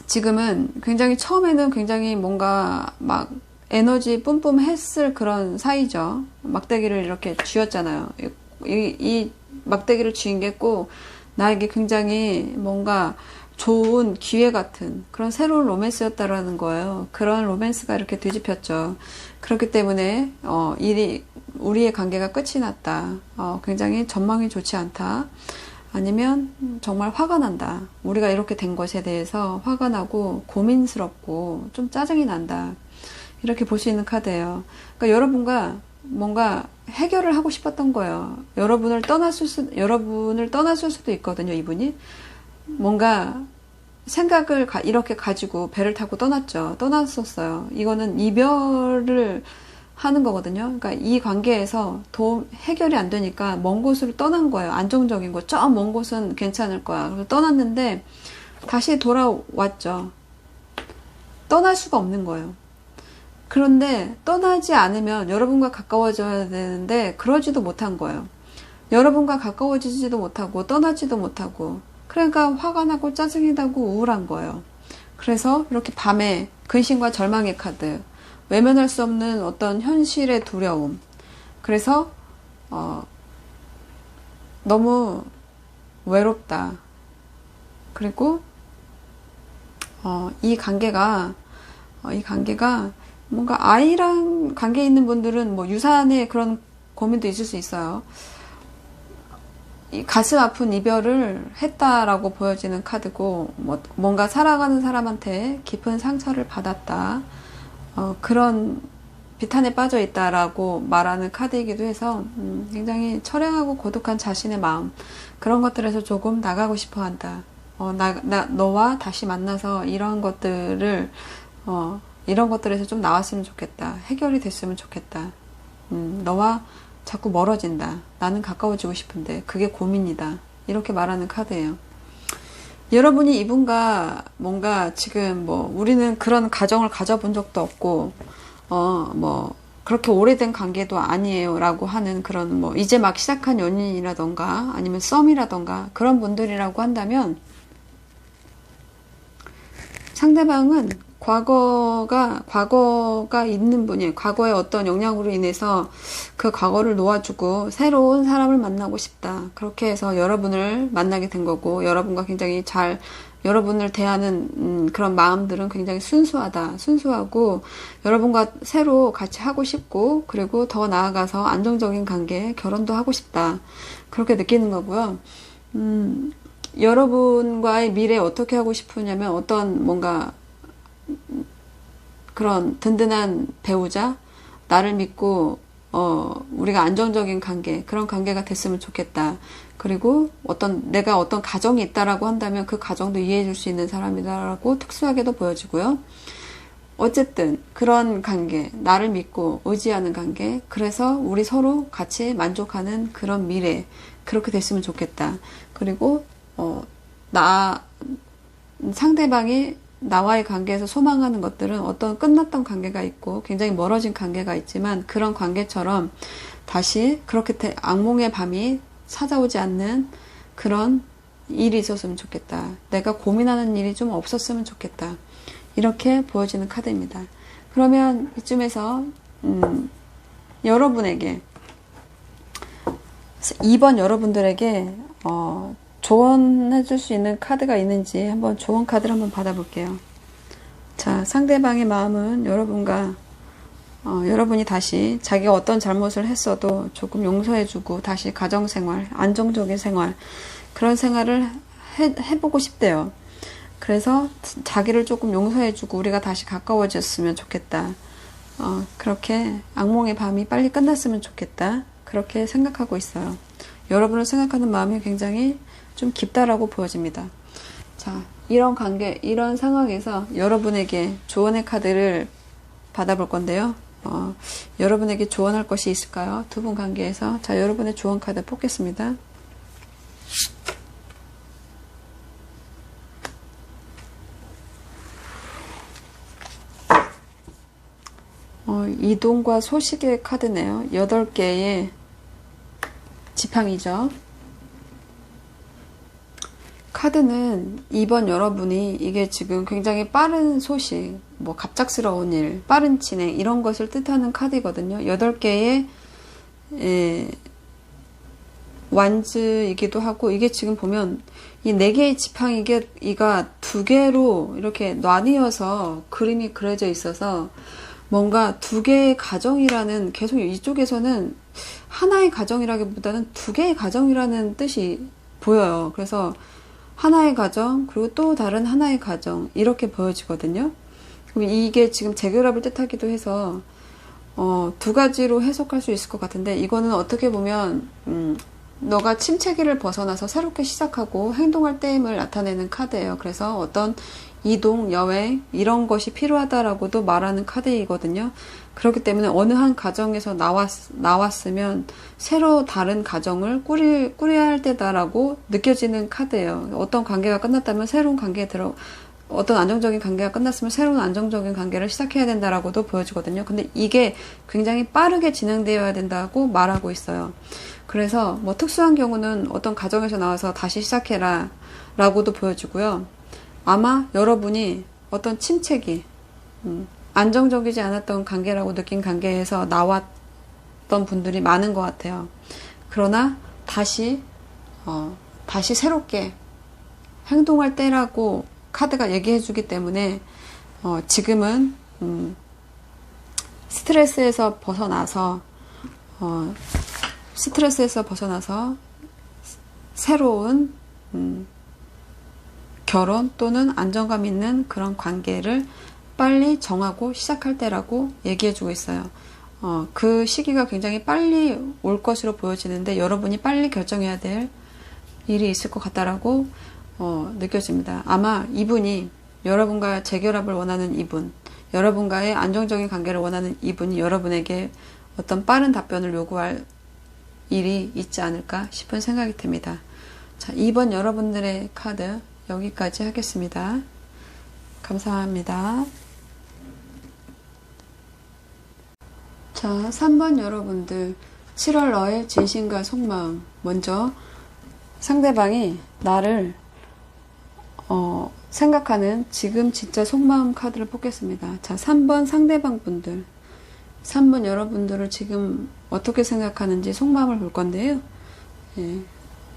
지금은 굉장히 처음에는 굉장히 뭔가 막 에너지 뿜뿜 했을 그런 사이죠. 막대기를 이렇게 쥐었잖아요. 이 막대기를 쥐인 게 꼭 나에게 굉장히 뭔가 좋은 기회 같은 그런 새로운 로맨스였다라는 거예요. 그런 로맨스가 이렇게 뒤집혔죠. 그렇기 때문에 우리의 관계가 끝이 났다. 굉장히 전망이 좋지 않다. 아니면 정말 화가 난다. 우리가 이렇게 된 것에 대해서 화가 나고 고민스럽고 좀 짜증이 난다. 이렇게 볼 수 있는 카드예요. 그러니까 여러분과 뭔가 해결을 하고 싶었던 거예요. 여러분을 떠났을 수도 있거든요, 이분이. 뭔가 생각을 이렇게 가지고 배를 타고 떠났었어요. 이거는 이별을 하는 거거든요. 그러니까 이 관계에서 해결이 안 되니까 먼 곳으로 떠난 거예요. 안정적인 곳. 저 먼 곳은 괜찮을 거야. 그래서 떠났는데 다시 돌아왔죠. 떠날 수가 없는 거예요. 그런데 떠나지 않으면 여러분과 가까워져야 되는데 그러지도 못한 거예요. 여러분과 가까워지지도 못하고 떠나지도 못하고 그러니까 화가 나고 짜증이 나고 우울한 거예요. 그래서 이렇게 밤에 근심과 절망의 카드, 외면할 수 없는 어떤 현실의 두려움. 그래서 너무 외롭다. 그리고 이 관계가 뭔가 아이랑 관계 있는 분들은 뭐 유산의 그런 고민도 있을 수 있어요. 이 가슴 아픈 이별을 했다라고 보여지는 카드고, 뭔가 살아가는 사람한테 깊은 상처를 받았다. 그런 비탄에 빠져 있다라고 말하는 카드이기도 해서, 굉장히 처량하고 고독한 자신의 마음, 그런 것들에서 조금 나가고 싶어 한다. 너와 다시 만나서 이런 것들에서 좀 나왔으면 좋겠다. 해결이 됐으면 좋겠다. 너와 자꾸 멀어진다. 나는 가까워지고 싶은데 그게 고민이다. 이렇게 말하는 카드예요. 여러분이 이분과 뭔가 지금 우리는 그런 가정을 가져본 적도 없고 그렇게 오래된 관계도 아니에요 라고 하는 그런 이제 막 시작한 연인이라던가 아니면 썸이라던가 그런 분들이라고 한다면 상대방은 과거가 있는 분이에요. 과거의 어떤 영향으로 인해서 그 과거를 놓아주고 새로운 사람을 만나고 싶다. 그렇게 해서 여러분을 만나게 된 거고, 여러분과 굉장히 여러분을 대하는 그런 마음들은 굉장히 순수하고, 여러분과 새로 같이 하고 싶고, 그리고 더 나아가서 안정적인 관계, 결혼도 하고 싶다. 그렇게 느끼는 거고요. 여러분과의 미래 어떻게 하고 싶으냐면 어떤 뭔가 그런 든든한 배우자, 나를 믿고 우리가 안정적인 관계, 그런 관계가 됐으면 좋겠다. 그리고 내가 어떤 가정이 있다라고 한다면 그 가정도 이해해 줄 수 있는 사람이다라고 특수하게도 보여지고요. 어쨌든 그런 관계, 나를 믿고 의지하는 관계, 그래서 우리 서로 같이 만족하는 그런 미래, 그렇게 됐으면 좋겠다. 그리고 상대방이 나와의 관계에서 소망하는 것들은 어떤 끝났던 관계가 있고 굉장히 멀어진 관계가 있지만 그런 관계처럼 다시 그렇게 악몽의 밤이 찾아오지 않는 그런 일이 있었으면 좋겠다. 내가 고민하는 일이 좀 없었으면 좋겠다. 이렇게 보여지는 카드입니다. 그러면 이쯤에서 여러분에게 2번 여러분들에게 조언해줄 수 있는 카드가 있는지 한번 조언 카드를 한번 받아볼게요. 자, 상대방의 마음은 여러분과 여러분이 다시 자기가 어떤 잘못을 했어도 조금 용서해주고 다시 가정생활, 안정적인 생활, 그런 생활을 해보고 싶대요. 그래서 자기를 조금 용서해주고 우리가 다시 가까워졌으면 좋겠다. 그렇게 악몽의 밤이 빨리 끝났으면 좋겠다. 그렇게 생각하고 있어요. 여러분을 생각하는 마음이 굉장히 좀 깊다라고 보여집니다. 자, 이런 관계, 이런 상황에서 여러분에게 조언의 카드를 받아볼 건데요. 여러분에게 조언할 것이 있을까요? 두 분 관계에서. 자, 여러분의 조언 카드 뽑겠습니다. 이동과 소식의 카드네요. 8개의 지팡이죠. 카드는 이번 여러분이 이게 지금 굉장히 빠른 소식, 뭐 갑작스러운 일, 빠른 진행 이런 것을 뜻하는 카드거든요. 8개의 완즈이기도 하고, 이게 지금 보면 이 4개의 지팡이가 2개로 이렇게 나뉘어서 그림이 그려져 있어서 뭔가 2개의 가정이라는, 계속 이쪽에서는 하나의 가정이라기보다는 2개의 가정이라는 뜻이 보여요. 그래서 하나의 가정, 그리고 또 다른 하나의 가정, 이렇게 보여지거든요. 그럼 이게 지금 재결합을 뜻하기도 해서 2가지로 해석할 수 있을 것 같은데, 이거는 어떻게 보면 너가 침체기를 벗어나서 새롭게 시작하고 행동할 때임을 나타내는 카드예요. 그래서 어떤 이동, 여행 이런 것이 필요하다라고도 말하는 카드이거든요. 그렇기 때문에 어느 한 가정에서 나왔으면 새로 다른 가정을 꾸려야 할 때다라고 느껴지는 카드예요. 어떤 관계가 끝났다면 새로운 관계에 어떤 안정적인 관계가 끝났으면 새로운 안정적인 관계를 시작해야 된다라고도 보여지거든요. 근데 이게 굉장히 빠르게 진행되어야 된다고 말하고 있어요. 그래서 뭐 특수한 경우는 어떤 가정에서 나와서 다시 시작해라 라고도 보여지고요. 아마 여러분이 어떤 침체기, 안정적이지 않았던 관계라고 느낀 관계에서 나왔던 분들이 많은 것 같아요. 그러나 다시 새롭게 행동할 때라고 카드가 얘기해 주기 때문에 지금은 스트레스에서 벗어나서 새로운 결혼 또는 안정감 있는 그런 관계를 빨리 정하고 시작할 때라고 얘기해주고 있어요. 그 시기가 굉장히 빨리 올 것으로 보여지는데 여러분이 빨리 결정해야 될 일이 있을 것 같다라고 느껴집니다. 아마 이분이 여러분과 재결합을 원하는 이분, 여러분과의 안정적인 관계를 원하는 이분이 여러분에게 어떤 빠른 답변을 요구할 일이 있지 않을까 싶은 생각이 듭니다. 자, 2번 여러분들의 카드 여기까지 하겠습니다. 감사합니다. 자, 3번 여러분들 7월 너의 진심과 속마음. 먼저 상대방이 나를 생각하는 지금 진짜 속마음 카드를 뽑겠습니다. 자, 3번 상대방 분들, 3번 여러분들을 지금 어떻게 생각하는지 속마음을 볼 건데요.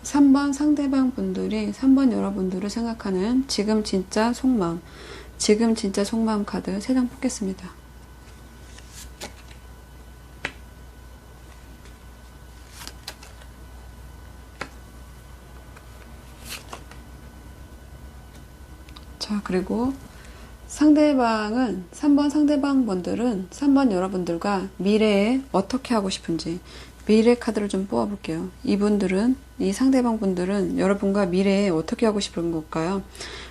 3번 상대방 분들이 3번 여러분들을 생각하는 지금 진짜 속마음, 지금 진짜 속마음 카드 3장 뽑겠습니다. 자, 그리고 상대방은 3번 상대방 분들은 3번 여러분들과 미래에 어떻게 하고 싶은지 미래 카드를 좀 뽑아 볼게요. 이분들은, 이 상대방 분들은 여러분과 미래에 어떻게 하고 싶은 걸까요?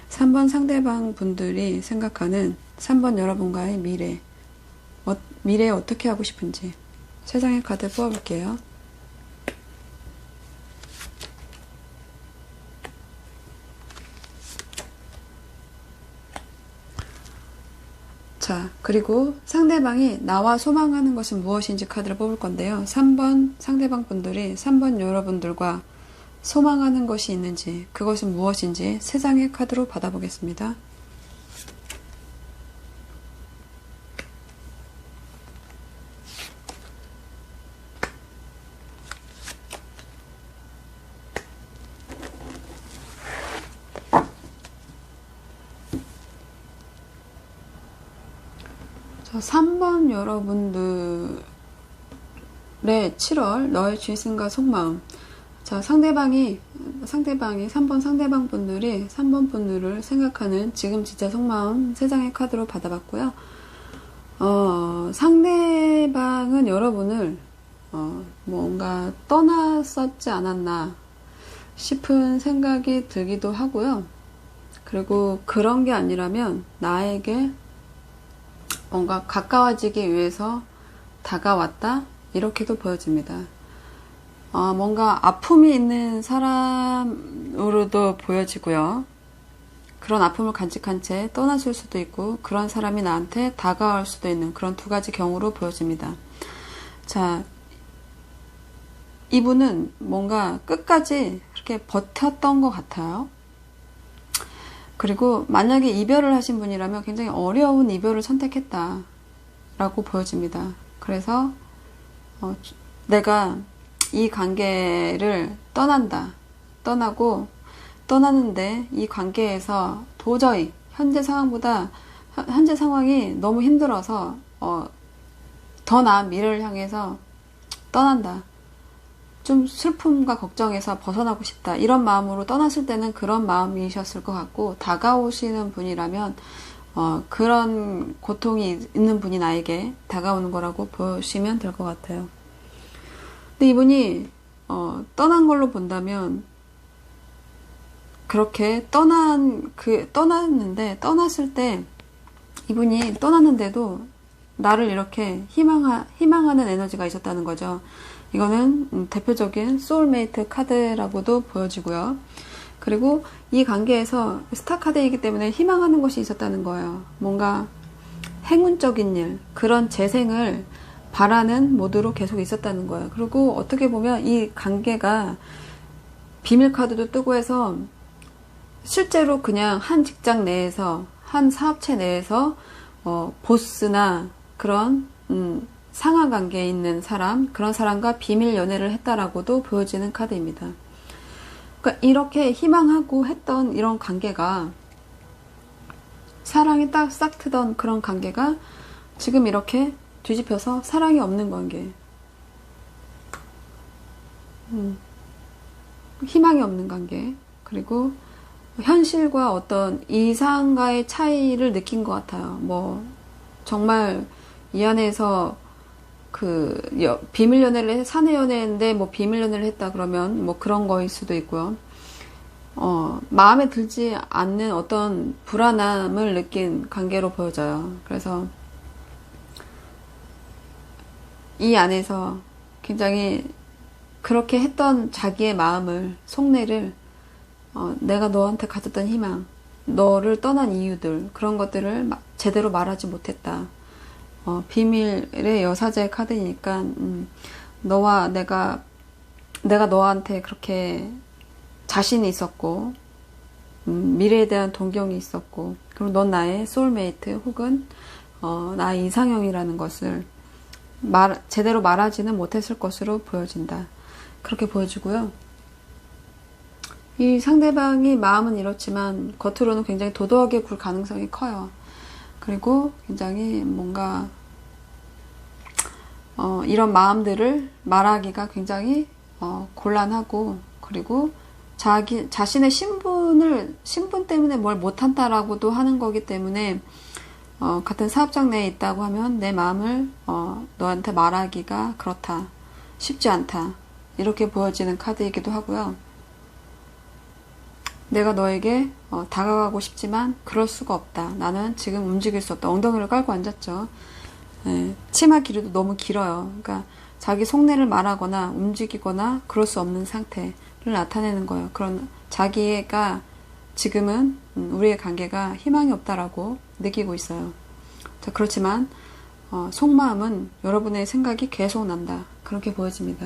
3번 상대방 분들이 생각하는 3번 여러분과의 미래에 어떻게 하고 싶은지 3장의 카드 뽑아 볼게요. 자, 그리고 상대방이 나와 소망하는 것은 무엇인지 카드를 뽑을 건데요. 3번 상대방 분들이 3번 여러분들과 소망하는 것이 있는지, 그것은 무엇인지 3장의 카드로 받아보겠습니다. 자, 3번 여러분들의 7월 너의 진심과 속마음. 자, 상대방이 상대방이 3번 상대방 분들이 3번 분들을 생각하는 지금 진짜 속마음 3장의 카드로 받아봤고요. 상대방은 여러분을 뭔가 떠났었지 않았나 싶은 생각이 들기도 하고요. 그리고 그런 게 아니라면 나에게 뭔가 가까워지기 위해서 다가왔다 이렇게도 보여집니다. 뭔가 아픔이 있는 사람으로도 보여지고요. 그런 아픔을 간직한 채 떠났을 수도 있고 그런 사람이 나한테 다가올 수도 있는 그런 두 가지 경우로 보여집니다. 자, 이분은 뭔가 끝까지 그렇게 버텼던 것 같아요. 그리고 만약에 이별을 하신 분이라면 굉장히 어려운 이별을 선택했다 라고 보여집니다. 그래서 내가 이 관계를 떠나고 떠나는데 이 관계에서 도저히 현재 상황이 너무 힘들어서 더 나은 미래를 향해서 떠난다. 좀 슬픔과 걱정에서 벗어나고 싶다. 이런 마음으로 떠났을 때는 그런 마음이셨을 것 같고, 다가오시는 분이라면 그런 고통이 있는 분이 나에게 다가오는 거라고 보시면 될 것 같아요. 근데 이분이 떠난 걸로 본다면 그렇게 떠났는데, 떠났을 때 이분이 떠났는데도 나를 이렇게 희망하는 에너지가 있었다는 거죠. 이거는 대표적인 소울메이트 카드라고도 보여지고요. 그리고 이 관계에서 스타 카드이기 때문에 희망하는 것이 있었다는 거예요. 뭔가 행운적인 일, 그런 재생을 바라는 모드로 계속 있었다는 거예요. 그리고 어떻게 보면 이 관계가 비밀 카드도 뜨고 해서 실제로 그냥 한 직장 내에서, 한 사업체 내에서 보스나 그런 상하 관계에 있는 사람, 그런 사람과 비밀 연애를 했다라고도 보여지는 카드입니다. 그러니까 이렇게 희망하고 했던 이런 관계가, 사랑이 딱 싹 트던 그런 관계가 지금 이렇게 뒤집혀서 사랑이 없는 관계, 희망이 없는 관계, 그리고 현실과 어떤 이상과의 차이를 느낀 것 같아요. 뭐 정말 이 안에서 비밀 연애를 사내 연애인데 뭐 비밀 연애를 했다 그러면 뭐 그런 거일 수도 있고요. 마음에 들지 않는 어떤 불안함을 느낀 관계로 보여져요. 그래서 이 안에서 굉장히 그렇게 했던 자기의 마음을, 속내를, 내가 너한테 가졌던 희망, 너를 떠난 이유들, 그런 것들을 제대로 말하지 못했다. 비밀의 여사제 카드니까 너와 내가 너한테 그렇게 자신이 있었고 미래에 대한 동경이 있었고, 그리고 넌 나의 소울메이트 혹은 나의 이상형이라는 것을 제대로 말하지는 못했을 것으로 보여진다. 그렇게 보여지고요. 이 상대방이 마음은 이렇지만 겉으로는 굉장히 도도하게 굴 가능성이 커요. 그리고 굉장히 뭔가 이런 마음들을 말하기가 굉장히 곤란하고, 그리고 자신의 신분 때문에 뭘 못한다라고도 하는 거기 때문에 같은 사업장 내에 있다고 하면 내 마음을 너한테 말하기가 그렇다, 쉽지 않다, 이렇게 보여지는 카드이기도 하고요. 내가 너에게 다가가고 싶지만 그럴 수가 없다. 나는 지금 움직일 수 없다. 엉덩이를 깔고 앉았죠. 치마 길이도 너무 길어요. 그러니까 자기 속내를 말하거나 움직이거나 그럴 수 없는 상태를 나타내는 거예요. 그런 자기가 지금은 우리의 관계가 희망이 없다라고 느끼고 있어요. 자, 그렇지만 속마음은 여러분의 생각이 계속 난다. 그렇게 보여집니다.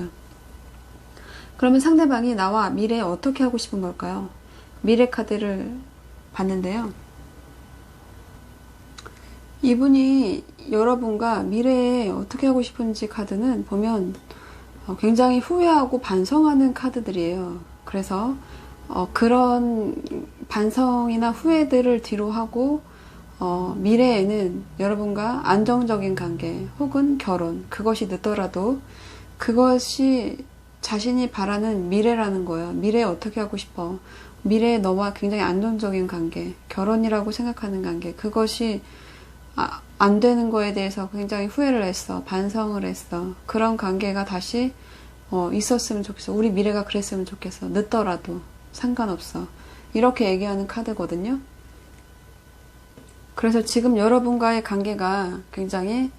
그러면 상대방이 나와 미래에 어떻게 하고 싶은 걸까요? 미래 카드를 봤는데요. 이분이 여러분과 미래에 어떻게 하고 싶은지 카드는 보면 굉장히 후회하고 반성하는 카드들이에요. 그래서 그런 반성이나 후회들을 뒤로 하고 미래에는 여러분과 안정적인 관계 혹은 결혼, 그것이 늦더라도 그것이 자신이 바라는 미래라는 거예요. 미래에 어떻게 하고 싶어. 미래에 너와 굉장히 안정적인 관계, 결혼이라고 생각하는 관계, 그것이 안 되는 거에 대해서 굉장히 후회를 했어. 반성을 했어. 그런 관계가 다시 있었으면 좋겠어. 우리 미래가 그랬으면 좋겠어. 늦더라도 상관없어. 이렇게 얘기하는 카드거든요. 그래서 지금 여러분과의 관계가 굉장히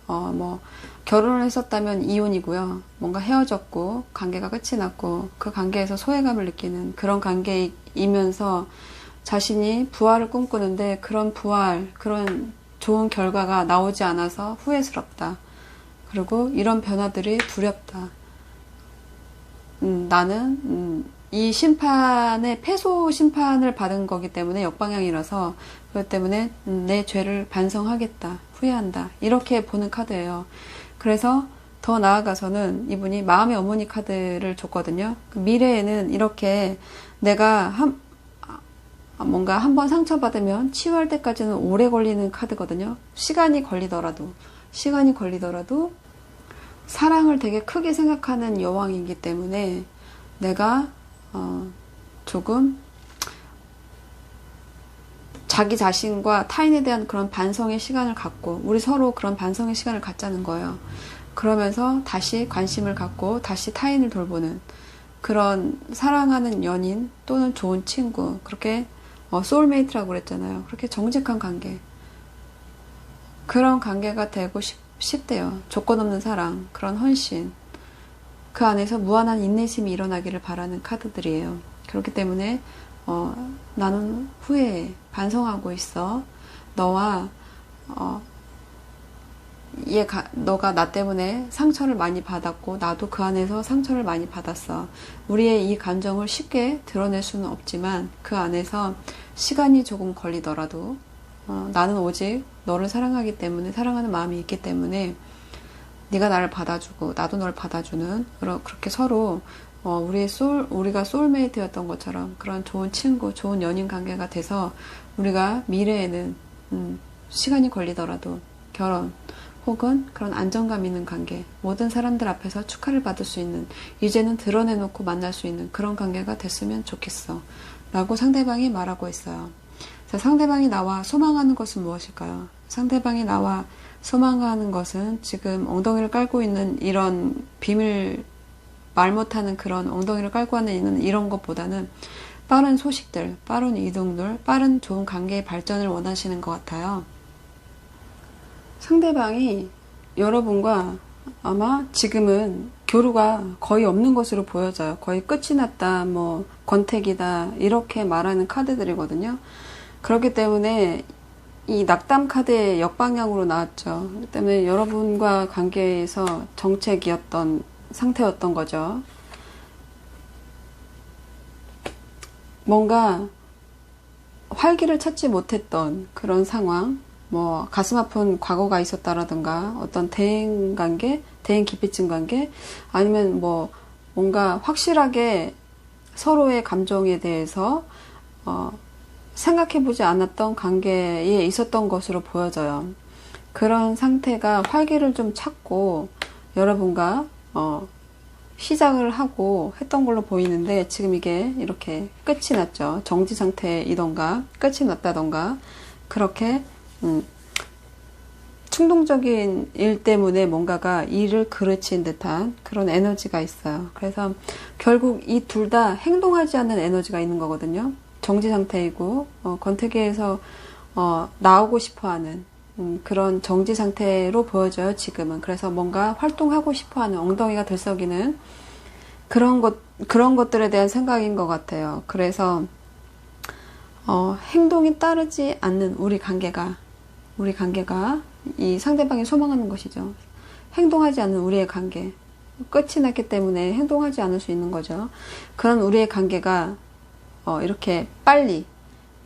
결혼을 했었다면 이혼이고요. 뭔가 헤어졌고 관계가 끝이 났고 그 관계에서 소외감을 느끼는 그런 관계이면서 자신이 부활을 꿈꾸는데 그런 부활, 그런 좋은 결과가 나오지 않아서 후회스럽다. 그리고 이런 변화들이 두렵다. 나는 이 심판의 패소 심판을 받은 거기 때문에 역방향이라서 그렇기 때문에 내 죄를 반성하겠다. 후회한다. 이렇게 보는 카드예요. 그래서 더 나아가서는 이분이 마음의 어머니 카드를 줬거든요. 미래에는 이렇게 내가 뭔가 한번 상처받으면 치유할 때까지는 오래 걸리는 카드거든요. 시간이 걸리더라도 사랑을 되게 크게 생각하는 여왕이기 때문에 내가 조금 자기 자신과 타인에 대한 그런 반성의 시간을 갖고 우리 서로 그런 반성의 시간을 갖자는 거예요. 그러면서 다시 관심을 갖고 다시 타인을 돌보는 그런 사랑하는 연인 또는 좋은 친구, 그렇게 소울메이트라고 그랬잖아요. 그렇게 정직한 관계, 그런 관계가 되고 싶대요. 조건 없는 사랑, 그런 헌신, 그 안에서 무한한 인내심이 일어나기를 바라는 카드들이에요. 그렇기 때문에 나는 후회해, 반성하고 있어. 너가 나 때문에 상처를 많이 받았고 나도 그 안에서 상처를 많이 받았어. 우리의 이 감정을 쉽게 드러낼 수는 없지만 그 안에서 시간이 조금 걸리더라도 나는 오직 너를 사랑하기 때문에, 사랑하는 마음이 있기 때문에 네가 나를 받아주고 나도 널 받아주는, 그렇게 서로 우리가 소울메이트였던 것처럼 그런 좋은 친구, 좋은 연인 관계가 돼서 우리가 미래에는 시간이 걸리더라도 결혼 혹은 그런 안정감 있는 관계, 모든 사람들 앞에서 축하를 받을 수 있는, 이제는 드러내놓고 만날 수 있는 그런 관계가 됐으면 좋겠어 라고 상대방이 말하고 있어요. 자, 상대방이 나와 소망하는 것은 무엇일까요? 상대방이 나와 소망하는 것은 지금 엉덩이를 깔고 있는 이런 비밀, 말 못하는 그런 엉덩이를 깔고 있는 이런 것보다는 빠른 소식들, 빠른 이동들, 빠른 좋은 관계의 발전을 원하시는 것 같아요. 상대방이 여러분과 아마 지금은 교류가 거의 없는 것으로 보여져요. 거의 끝이 났다, 권태기다, 이렇게 말하는 카드들이거든요. 그렇기 때문에 이 낙담 카드의 역방향으로 나왔죠. 그렇기 때문에 여러분과 관계에서 정체기였던 상태였던 거죠. 뭔가 활기를 찾지 못했던 그런 상황, 가슴 아픈 과거가 있었다라든가 어떤 대인 관계, 대인 기피증 관계, 아니면 뭔가 확실하게 서로의 감정에 대해서 생각해보지 않았던 관계에 있었던 것으로 보여져요. 그런 상태가 활기를 좀 찾고 여러분과 시작을 하고 했던 걸로 보이는데 지금 이게 이렇게 끝이 났죠. 정지 상태이던가 끝이 났다던가 그렇게 충동적인 일 때문에 뭔가가 일을 그르친 듯한 그런 에너지가 있어요. 그래서 결국 이 둘 다 행동하지 않는 에너지가 있는 거거든요. 정지 상태이고 권태기에서 나오고 싶어하는 그런 정지 상태로 보여져요. 지금은. 그래서 뭔가 활동하고 싶어하는, 엉덩이가 들썩이는 그런 것들에 대한 생각인 것 같아요. 그래서 행동이 따르지 않는 우리 관계가 이 상대방이 소망하는 것이죠. 행동하지 않는 우리의 관계, 끝이 났기 때문에 행동하지 않을 수 있는 거죠. 그런 우리의 관계가 이렇게 빨리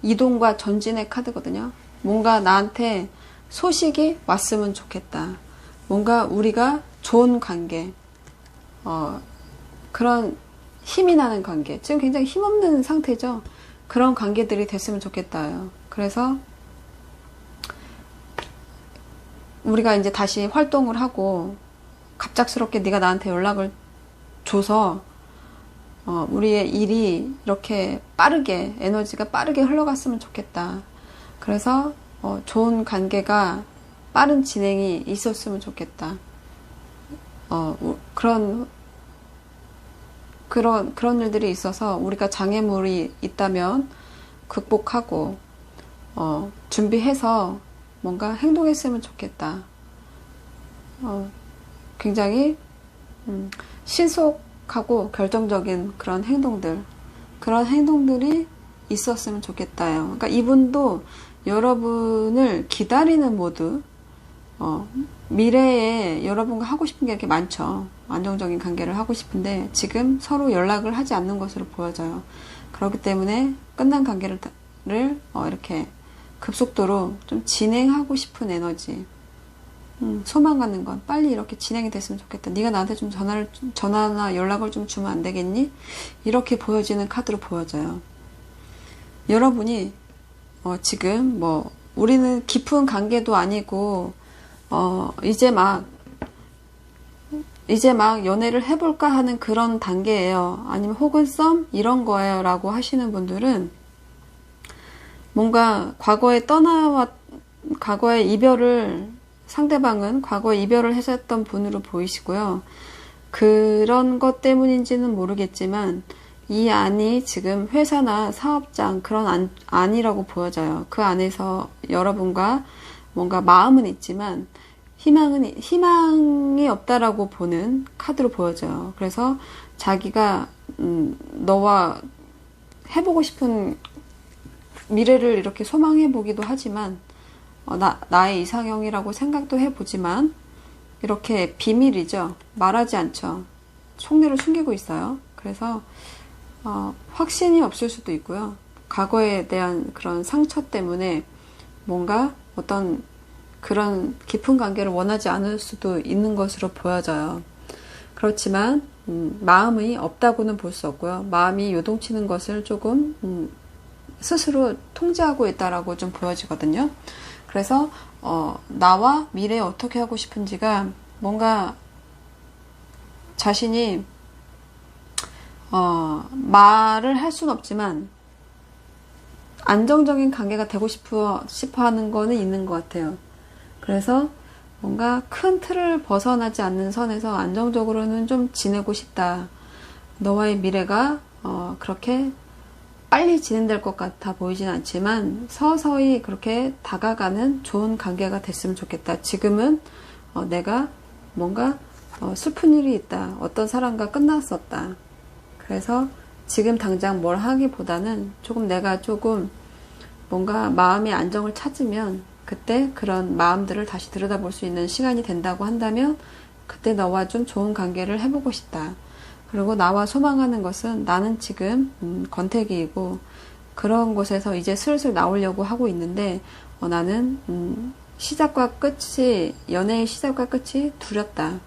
이동과 전진의 카드거든요. 뭔가 나한테 소식이 왔으면 좋겠다. 뭔가 우리가 좋은 관계, 그런 힘이 나는 관계, 지금 굉장히 힘없는 상태죠. 그런 관계들이 됐으면 좋겠다요. 그래서 우리가 이제 다시 활동을 하고 갑작스럽게 네가 나한테 연락을 줘서 우리의 일이 이렇게 빠르게, 에너지가 빠르게 흘러갔으면 좋겠다. 그래서 좋은 관계가 빠른 진행이 있었으면 좋겠다. 그런 일들이 있어서 우리가 장애물이 있다면 극복하고, 준비해서 뭔가 행동했으면 좋겠다. 굉장히, 신속하고 결정적인 그런 행동들이 있었으면 좋겠다요. 그러니까 이분도 여러분을 기다리는 모드, 미래에 여러분과 하고 싶은 게 이렇게 많죠. 안정적인 관계를 하고 싶은데 지금 서로 연락을 하지 않는 것으로 보여져요. 그렇기 때문에 끝난 관계를 이렇게 급속도로 좀 진행하고 싶은 에너지, 소망 갖는 건 빨리 이렇게 진행이 됐으면 좋겠다. 네가 나한테 좀 전화나 연락을 좀 주면 안 되겠니? 이렇게 보여지는 카드로 보여져요. 여러분이 지금 우리는 깊은 관계도 아니고 이제 막 연애를 해볼까 하는 그런 단계예요. 아니면 혹은 썸 이런 거예요 라고 하시는 분들은 뭔가 과거에 상대방은 과거에 이별을 했었던 분으로 보이시고요. 그런 것 때문인지는 모르겠지만 이 안이 지금 회사나 사업장 그런 안이라고 보여져요. 그 안에서 여러분과 뭔가 마음은 있지만 희망이 없다라고 보는 카드로 보여져요. 그래서 자기가 너와 해보고 싶은 미래를 이렇게 소망해 보기도 하지만 나의 이상형이라고 생각도 해보지만 이렇게 비밀이죠. 말하지 않죠. 속내를 숨기고 있어요. 그래서 확신이 없을 수도 있고요. 과거에 대한 그런 상처 때문에 뭔가 어떤 그런 깊은 관계를 원하지 않을 수도 있는 것으로 보여져요. 그렇지만 마음이 없다고는 볼 수 없고요. 마음이 요동치는 것을 조금 스스로 통제하고 있다라고 좀 보여지거든요. 그래서 나와 미래에 어떻게 하고 싶은지가 뭔가 자신이 말을 할 수는 없지만 안정적인 관계가 되고 싶어 하는 거는 있는 것 같아요. 그래서 뭔가 큰 틀을 벗어나지 않는 선에서 안정적으로는 좀 지내고 싶다. 너와의 미래가 그렇게 빨리 진행될 것 같아 보이진 않지만 서서히 그렇게 다가가는 좋은 관계가 됐으면 좋겠다. 지금은 내가 뭔가 슬픈 일이 있다. 어떤 사람과 끝났었다. 그래서 지금 당장 뭘 하기보다는 내가 조금 뭔가 마음의 안정을 찾으면 그때 그런 마음들을 다시 들여다볼 수 있는 시간이 된다고 한다면 그때 너와 좀 좋은 관계를 해보고 싶다. 그리고 나와 소망하는 것은 나는 지금 권태기이고 그런 곳에서 이제 슬슬 나오려고 하고 있는데 나는 연애의 시작과 끝이 두렵다.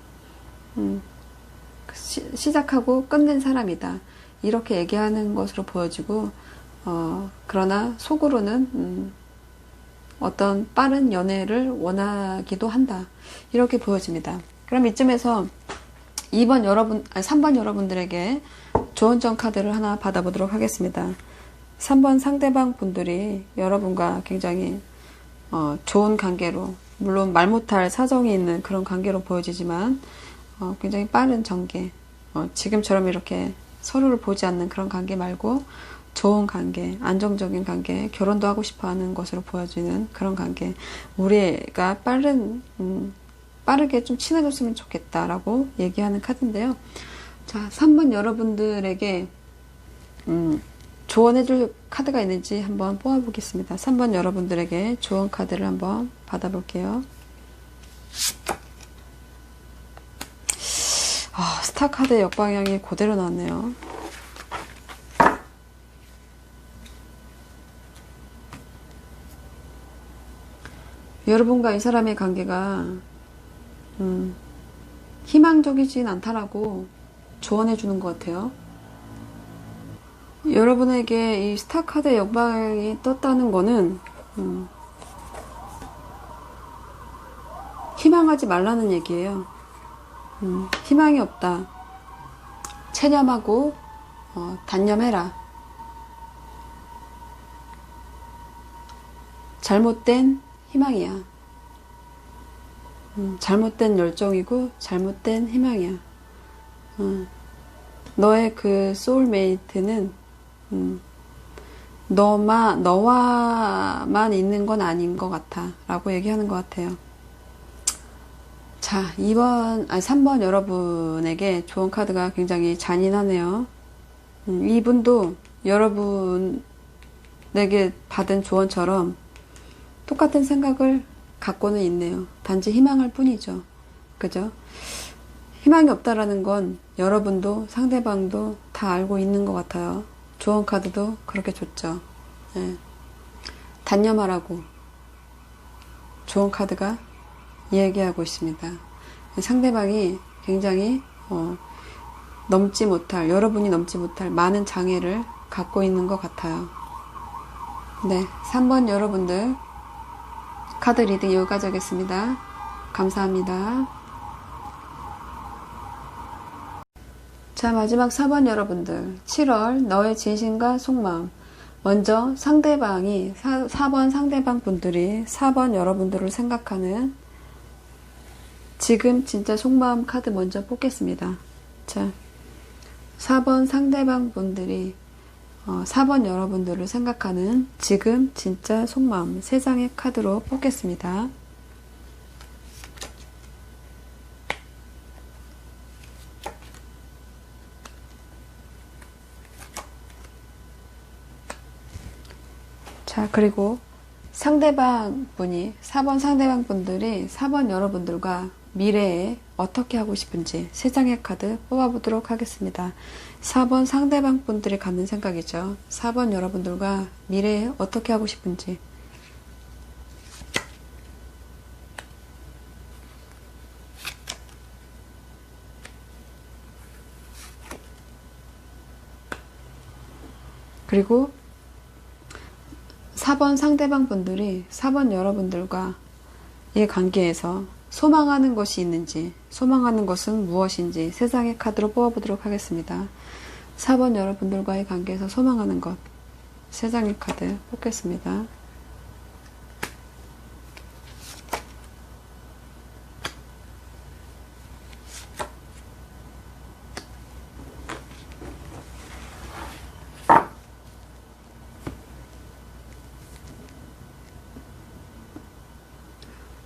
시작하고 끝낸 사람이다. 이렇게 얘기하는 것으로 보여지고 그러나 속으로는 어떤 빠른 연애를 원하기도 한다. 이렇게 보여집니다. 그럼 이쯤에서 3번 여러분들에게 조언점 카드를 하나 받아보도록 하겠습니다. 3번 상대방 분들이 여러분과 굉장히 좋은 관계로, 물론 말 못할 사정이 있는 그런 관계로 보여지지만 굉장히 빠른 전개, 지금처럼 이렇게 서로를 보지 않는 그런 관계 말고 좋은 관계, 안정적인 관계, 결혼도 하고 싶어하는 것으로 보여지는 그런 관계, 우리가 빠르게 좀 친해졌으면 좋겠다라고 얘기하는 카드인데요. 자, 3번 여러분들에게 조언해줄 카드가 있는지 한번 뽑아보겠습니다. 3번 여러분들에게 조언 카드를 한번 받아볼게요. 스타 카드의 역방향이 그대로 나왔네요. 여러분과 이 사람의 관계가 희망적이진 않다라고 조언해 주는 것 같아요. 여러분에게 이 스타 카드의 역방향이 떴다는 거는 희망하지 말라는 얘기예요. 희망이 없다. 체념하고 단념해라. 잘못된 희망이야. 잘못된 열정이고 잘못된 희망이야. 너의 그 소울메이트는 너와만 있는 건 아닌 것 같아 라고 얘기하는 것 같아요. 자, 3번 여러분에게 좋은 카드가 굉장히 잔인하네요. 이분도 여러분에게 받은 조언처럼 똑같은 생각을 갖고는 있네요. 단지 희망할 뿐이죠. 그죠? 희망이 없다라는 건 여러분도 상대방도 다 알고 있는 것 같아요. 조언 카드도 그렇게 줬죠. 네. 단념하라고 조언 카드가 얘기하고 있습니다. 상대방이 굉장히 여러분이 넘지 못할 많은 장애를 갖고 있는 것 같아요. 네, 3번 여러분들 카드 리딩 여기까지 하겠습니다. 감사합니다. 자, 마지막 4번 여러분들 7월 너의 진심과 속마음. 먼저 상대방이 4번 상대방 분들이 4번 여러분들을 생각하는 지금 진짜 속마음 카드 먼저 뽑겠습니다. 자, 4번 상대방 분들이 4번 여러분들을 생각하는 지금 진짜 속마음 3장의 카드로 뽑겠습니다. 자, 그리고 상대방 분이 4번 상대방 분들이 4번 여러분들과 미래에 어떻게 하고 싶은지 3장의 카드 뽑아보도록 하겠습니다. 4번 상대방 분들이 갖는 생각이죠. 4번 여러분들과 미래에 어떻게 하고 싶은지. 그리고 4번 상대방 분들이 4번 여러분들과 이 관계에서 소망하는 것이 있는지, 소망하는 것은 무엇인지 3장의 카드로 뽑아보도록 하겠습니다. 4번 여러분들과의 관계에서 소망하는 것 3장의 카드 뽑겠습니다.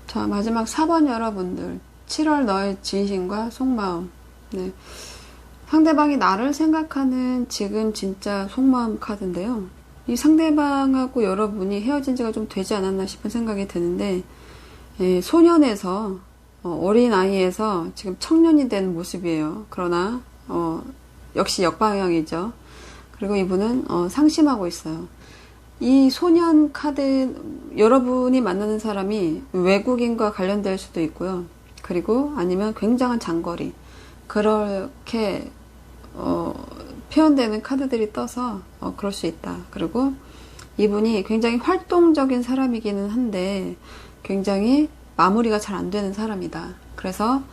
자, 마지막 4번 여러분들 7월 너의 진심과 속마음. 네. 상대방이 나를 생각하는 지금 진짜 속마음 카드인데요. 이 상대방하고 여러분이 헤어진 지가 좀 되지 않았나 싶은 생각이 드는데, 소년에서 어린 아이에서 지금 청년이 된 모습이에요. 그러나 역시 역방향이죠. 그리고 이분은 상심하고 있어요. 이 소년 카드, 여러분이 만나는 사람이 외국인과 관련될 수도 있고요. 그리고 아니면 굉장한 장거리, 그렇게 표현되는 카드들이 떠서 그럴 수 있다. 그리고 이분이 굉장히 활동적인 사람이기는 한데 굉장히 마무리가 잘 안 되는 사람이다. 그래서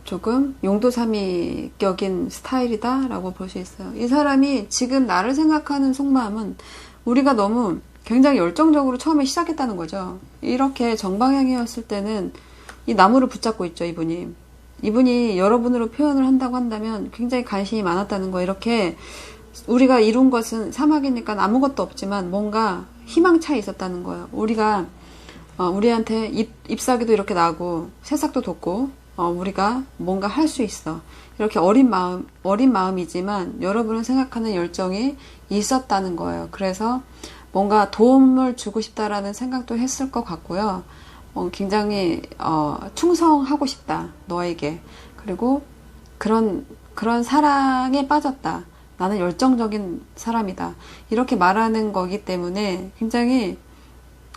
조금 용도삼이격인 스타일이다 라고 볼 수 있어요. 이 사람이 지금 나를 생각하는 속마음은 우리가 너무 굉장히 열정적으로 처음에 시작했다는 거죠. 이렇게 정방향이었을 때는 이 나무를 붙잡고 있죠. 이분이 여러분으로 표현을 한다고 한다면 굉장히 관심이 많았다는 거. 이렇게 우리가 이룬 것은 사막이니까 아무것도 없지만 뭔가 희망차에 있었다는 거예요. 우리한테 잎사귀도 이렇게 나고 새싹도 돋고 우리가 뭔가 할 수 있어. 이렇게 어린 마음이지만 여러분을 생각하는 열정이 있었다는 거예요. 그래서 뭔가 도움을 주고 싶다라는 생각도 했을 것 같고요. 굉장히 충성하고 싶다 너에게. 그리고 그런 사랑에 빠졌다. 나는 열정적인 사람이다. 이렇게 말하는 거기 때문에 굉장히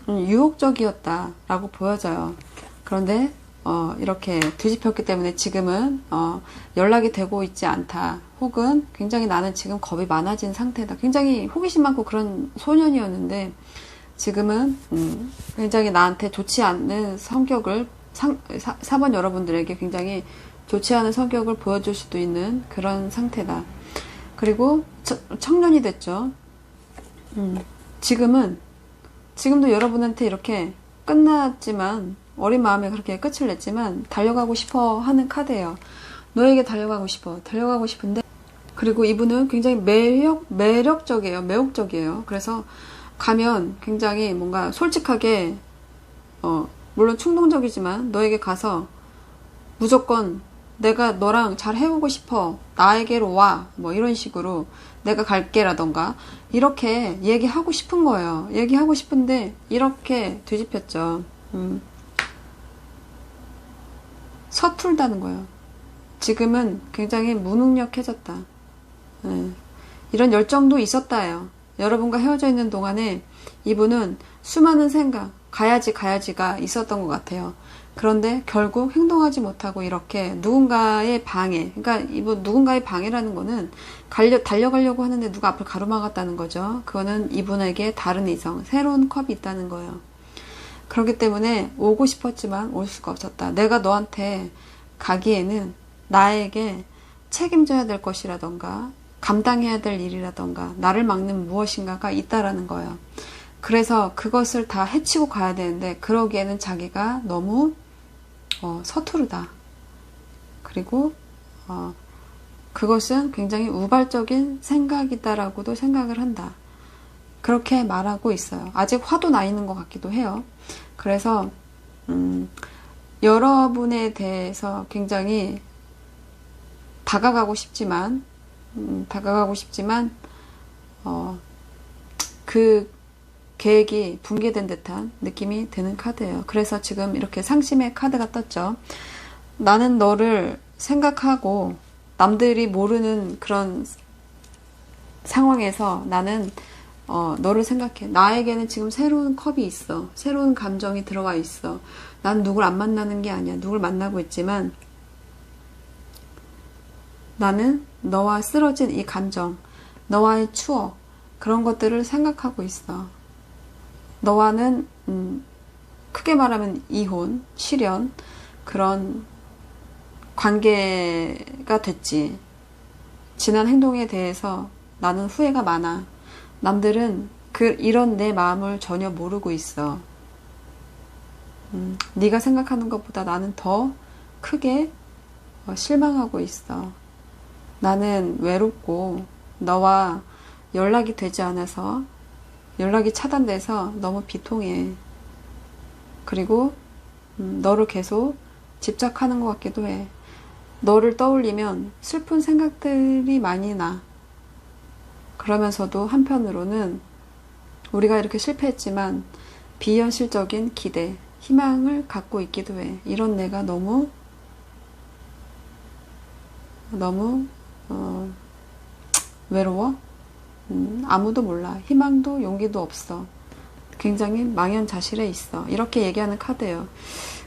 유혹적이었다라고 보여져요. 그런데 이렇게 뒤집혔기 때문에 지금은 연락이 되고 있지 않다. 혹은 굉장히 나는 지금 겁이 많아진 상태다. 굉장히 호기심 많고 그런 소년이었는데 지금은 굉장히 나한테 좋지 않는 성격을 4번 여러분들에게 굉장히 좋지 않은 성격을 보여줄 수도 있는 그런 상태다. 그리고 청년이 됐죠. 지금도 여러분한테 이렇게 끝났지만, 어린 마음에 그렇게 끝을 냈지만 달려가고 싶어 하는 카드예요. 너에게 달려가고 싶은데, 그리고 이분은 굉장히 매력적이에요. 매혹적이에요. 그래서 가면 굉장히 뭔가 솔직하게, 물론 충동적이지만 너에게 가서 무조건 내가 너랑 잘 해보고 싶어. 나에게로 와. 뭐 이런 식으로 내가 갈게라던가 이렇게 얘기하고 싶은 거예요. 얘기하고 싶은데 이렇게 뒤집혔죠. 서툴다는 거예요. 지금은 굉장히 무능력해졌다. 예. 이런 열정도 있었다예요. 여러분과 헤어져 있는 동안에 이분은 수많은 생각, 가야지가 있었던 것 같아요. 그런데 결국 행동하지 못하고 이렇게 누군가의 방해, 그러니까 이분 누군가의 방해라는 거는 달려가려고 하는데 누가 앞을 가로막았다는 거죠. 그거는 이분에게 다른 이성, 새로운 컵이 있다는 거예요. 그렇기 때문에 오고 싶었지만 올 수가 없었다. 내가 너한테 가기에는 나에게 책임져야 될 것이라던가 감당해야 될 일이라던가 나를 막는 무엇인가가 있다라는 거예요. 그래서 그것을 다 해치고 가야 되는데 그러기에는 자기가 너무 서투르다. 그리고 그것은 굉장히 우발적인 생각이다라고도 생각을 한다. 그렇게 말하고 있어요. 아직 화도 나 있는 것 같기도 해요. 그래서 여러분에 대해서 굉장히 다가가고 싶지만 그 계획이 붕괴된 듯한 느낌이 드는 카드예요. 그래서 지금 이렇게 상심의 카드가 떴죠. 나는 너를 생각하고 남들이 모르는 그런 상황에서 나는 너를 생각해. 나에게는 지금 새로운 컵이 있어. 새로운 감정이 들어와 있어. 난 누굴 안 만나는 게 아니야. 누굴 만나고 있지만 나는 너와 쓰러진 이 감정, 너와의 추억, 그런 것들을 생각하고 있어. 너와는 크게 말하면 이혼, 실연, 그런 관계가 됐지. 지난 행동에 대해서 나는 후회가 많아. 남들은 이런 내 마음을 전혀 모르고 있어. 네가 생각하는 것보다 나는 더 크게 실망하고 있어. 나는 외롭고 너와 연락이 되지 않아서 연락이 차단돼서 너무 비통해. 그리고 너를 계속 집착하는 것 같기도 해. 너를 떠올리면 슬픈 생각들이 많이 나. 그러면서도 한편으로는 우리가 이렇게 실패했지만 비현실적인 기대, 희망을 갖고 있기도 해. 이런 내가 너무 외로워? 아무도 몰라. 희망도 용기도 없어. 굉장히 망연자실해 있어. 이렇게 얘기하는 카드예요.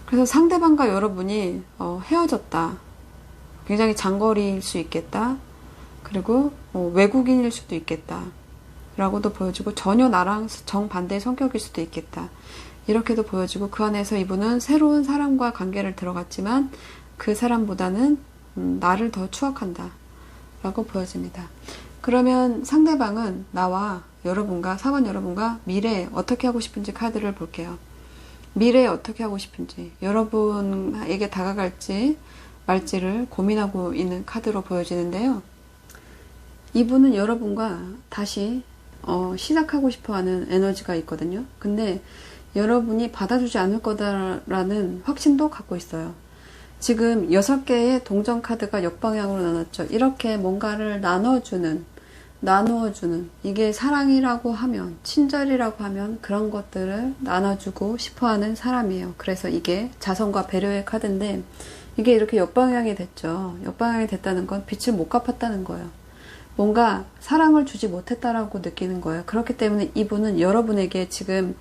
그래서 상대방과 여러분이 헤어졌다. 굉장히 장거리일 수 있겠다. 그리고 외국인일 수도 있겠다. 라고도 보여지고 전혀 나랑 정반대의 성격일 수도 있겠다. 이렇게도 보여지고 그 안에서 이분은 새로운 사람과 관계를 들어갔지만 그 사람보다는 나를 더 추억한다. 라고 보여집니다. 그러면 상대방은 나와 여러분과 4번 여러분과 미래에 어떻게 하고 싶은지 카드를 볼게요. 미래에 어떻게 하고 싶은지 여러분에게 다가갈지 말지를 고민하고 있는 카드로 보여지는데요. 이분은 여러분과 다시 시작하고 싶어하는 에너지가 있거든요. 근데 여러분이 받아주지 않을 거다라는 확신도 갖고 있어요. 지금 6개의 동전 카드가 역방향으로 나눴죠. 이렇게 뭔가를 나누어주는 이게 사랑이라고 하면 친절이라고 하면 그런 것들을 나눠주고 싶어하는 사람이에요. 그래서 이게 자선과 배려의 카드인데 이게 이렇게 역방향이 됐죠. 역방향이 됐다는 건 빚을 못 갚았다는 거예요. 뭔가 사랑을 주지 못했다라고 느끼는 거예요. 그렇기 때문에 이분은 여러분에게 지금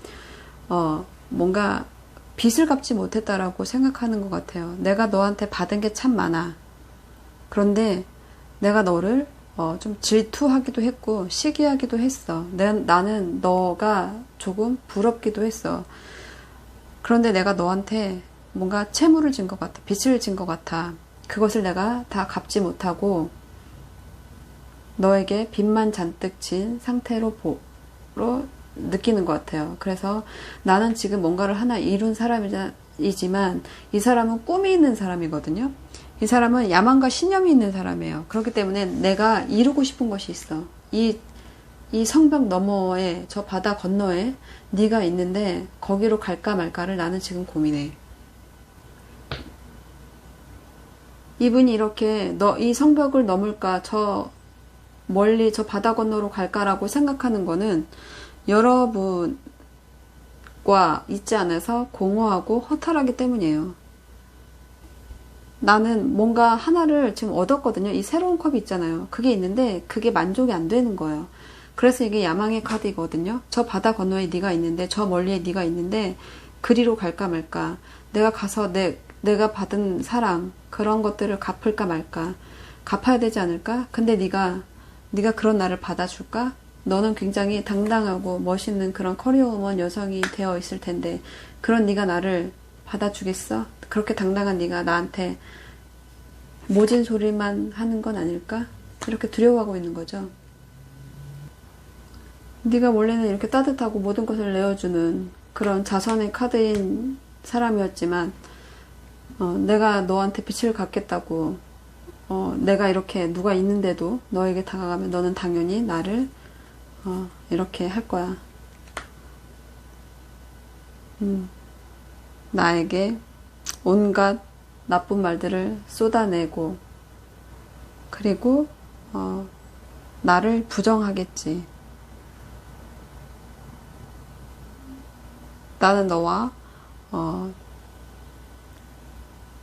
뭔가 빚을 갚지 못했다라고 생각하는 것 같아요. 내가 너한테 받은 게 참 많아. 그런데 내가 너를 좀 질투하기도 했고 시기하기도 했어. 나는 너가 조금 부럽기도 했어. 그런데 내가 너한테 뭔가 채무를 진 것 같아. 빚을 진 것 같아. 그것을 내가 다 갚지 못하고 너에게 빚만 잔뜩 진 상태로 느끼는 것 같아요. 그래서 나는 지금 뭔가를 하나 이룬 사람이지만 이 사람은 꿈이 있는 사람이거든요. 이 사람은 야망과 신념이 있는 사람이에요. 그렇기 때문에 내가 이루고 싶은 것이 있어. 이 성벽 너머에, 저 바다 건너에 네가 있는데 거기로 갈까 말까를 나는 지금 고민해. 이분이 이렇게 이 성벽을 넘을까, 저 멀리 저 바다 건너로 갈까라고 생각하는 거는 여러분과 있지 않아서 공허하고 허탈하기 때문이에요. 나는 뭔가 하나를 지금 얻었거든요. 이 새로운 컵이 있잖아요. 그게 있는데 그게 만족이 안 되는 거예요. 그래서 이게 야망의 카드이거든요. 저 바다 건너에 네가 있는데, 저 멀리에 네가 있는데 그리로 갈까 말까, 내가 가서 내가 받은 사랑, 그런 것들을 갚을까 말까, 갚아야 되지 않을까? 근데 네가 그런 나를 받아줄까? 너는 굉장히 당당하고 멋있는 그런 커리어우먼 여성이 되어 있을 텐데 그런 네가 나를 받아주겠어? 그렇게 당당한 네가 나한테 모진 소리만 하는 건 아닐까? 이렇게 두려워하고 있는 거죠. 네가 원래는 이렇게 따뜻하고 모든 것을 내어주는 그런 자선의 카드인 사람이었지만 내가 너한테 빛을 갖겠다고 내가 이렇게 누가 있는데도 너에게 다가가면 너는 당연히 나를 이렇게 할 거야. 나에게 온갖 나쁜 말들을 쏟아내고 그리고 나를 부정하겠지. 나는 너와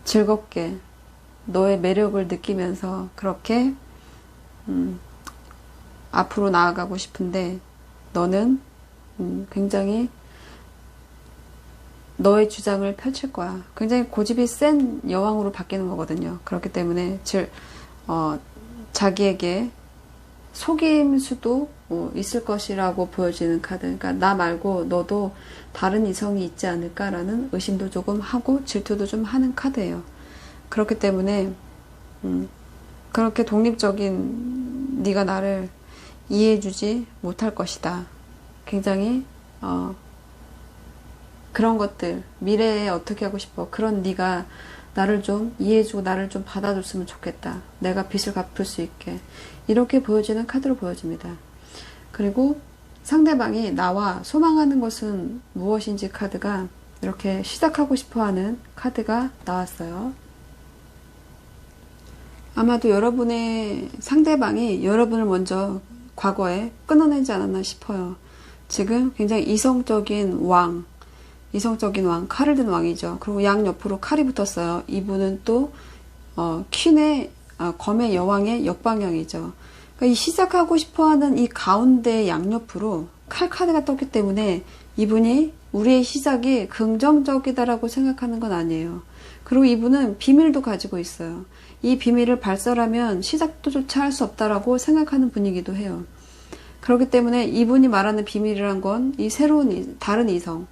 즐겁게 너의 매력을 느끼면서 그렇게 앞으로 나아가고 싶은데 너는 굉장히 너의 주장을 펼칠 거야. 굉장히 고집이 센 여왕으로 바뀌는 거거든요. 그렇기 때문에 자기에게 속임수도 있을 것이라고 보여지는 카드. 그러니까 나 말고 너도 다른 이성이 있지 않을까라는 의심도 조금 하고 질투도 좀 하는 카드예요. 그렇기 때문에 그렇게 독립적인 네가 나를 이해해주지 못할 것이다. 굉장히 그런 것들, 미래에 어떻게 하고 싶어, 그런 네가 나를 좀 이해해주고 나를 좀 받아줬으면 좋겠다. 내가 빚을 갚을 수 있게. 이렇게 보여지는 카드로 보여집니다. 그리고 상대방이 나와 소망하는 것은 무엇인지 카드가 이렇게 시작하고 싶어하는 카드가 나왔어요. 아마도 여러분의 상대방이 여러분을 먼저 과거에 끊어내지 않았나 싶어요. 지금 굉장히 이성적인 왕, 칼을 든 왕이죠. 그리고 양옆으로 칼이 붙었어요. 이분은 또 검의 여왕의 역방향이죠. 그러니까 이 시작하고 싶어하는 이 가운데 양옆으로 칼 카드가 떴기 때문에 이분이 우리의 시작이 긍정적이다라고 생각하는 건 아니에요. 그리고 이분은 비밀도 가지고 있어요. 이 비밀을 발설하면 시작도조차 할 수 없다라고 생각하는 분이기도 해요. 그렇기 때문에 이분이 말하는 비밀이란 건 이 새로운 다른 이성,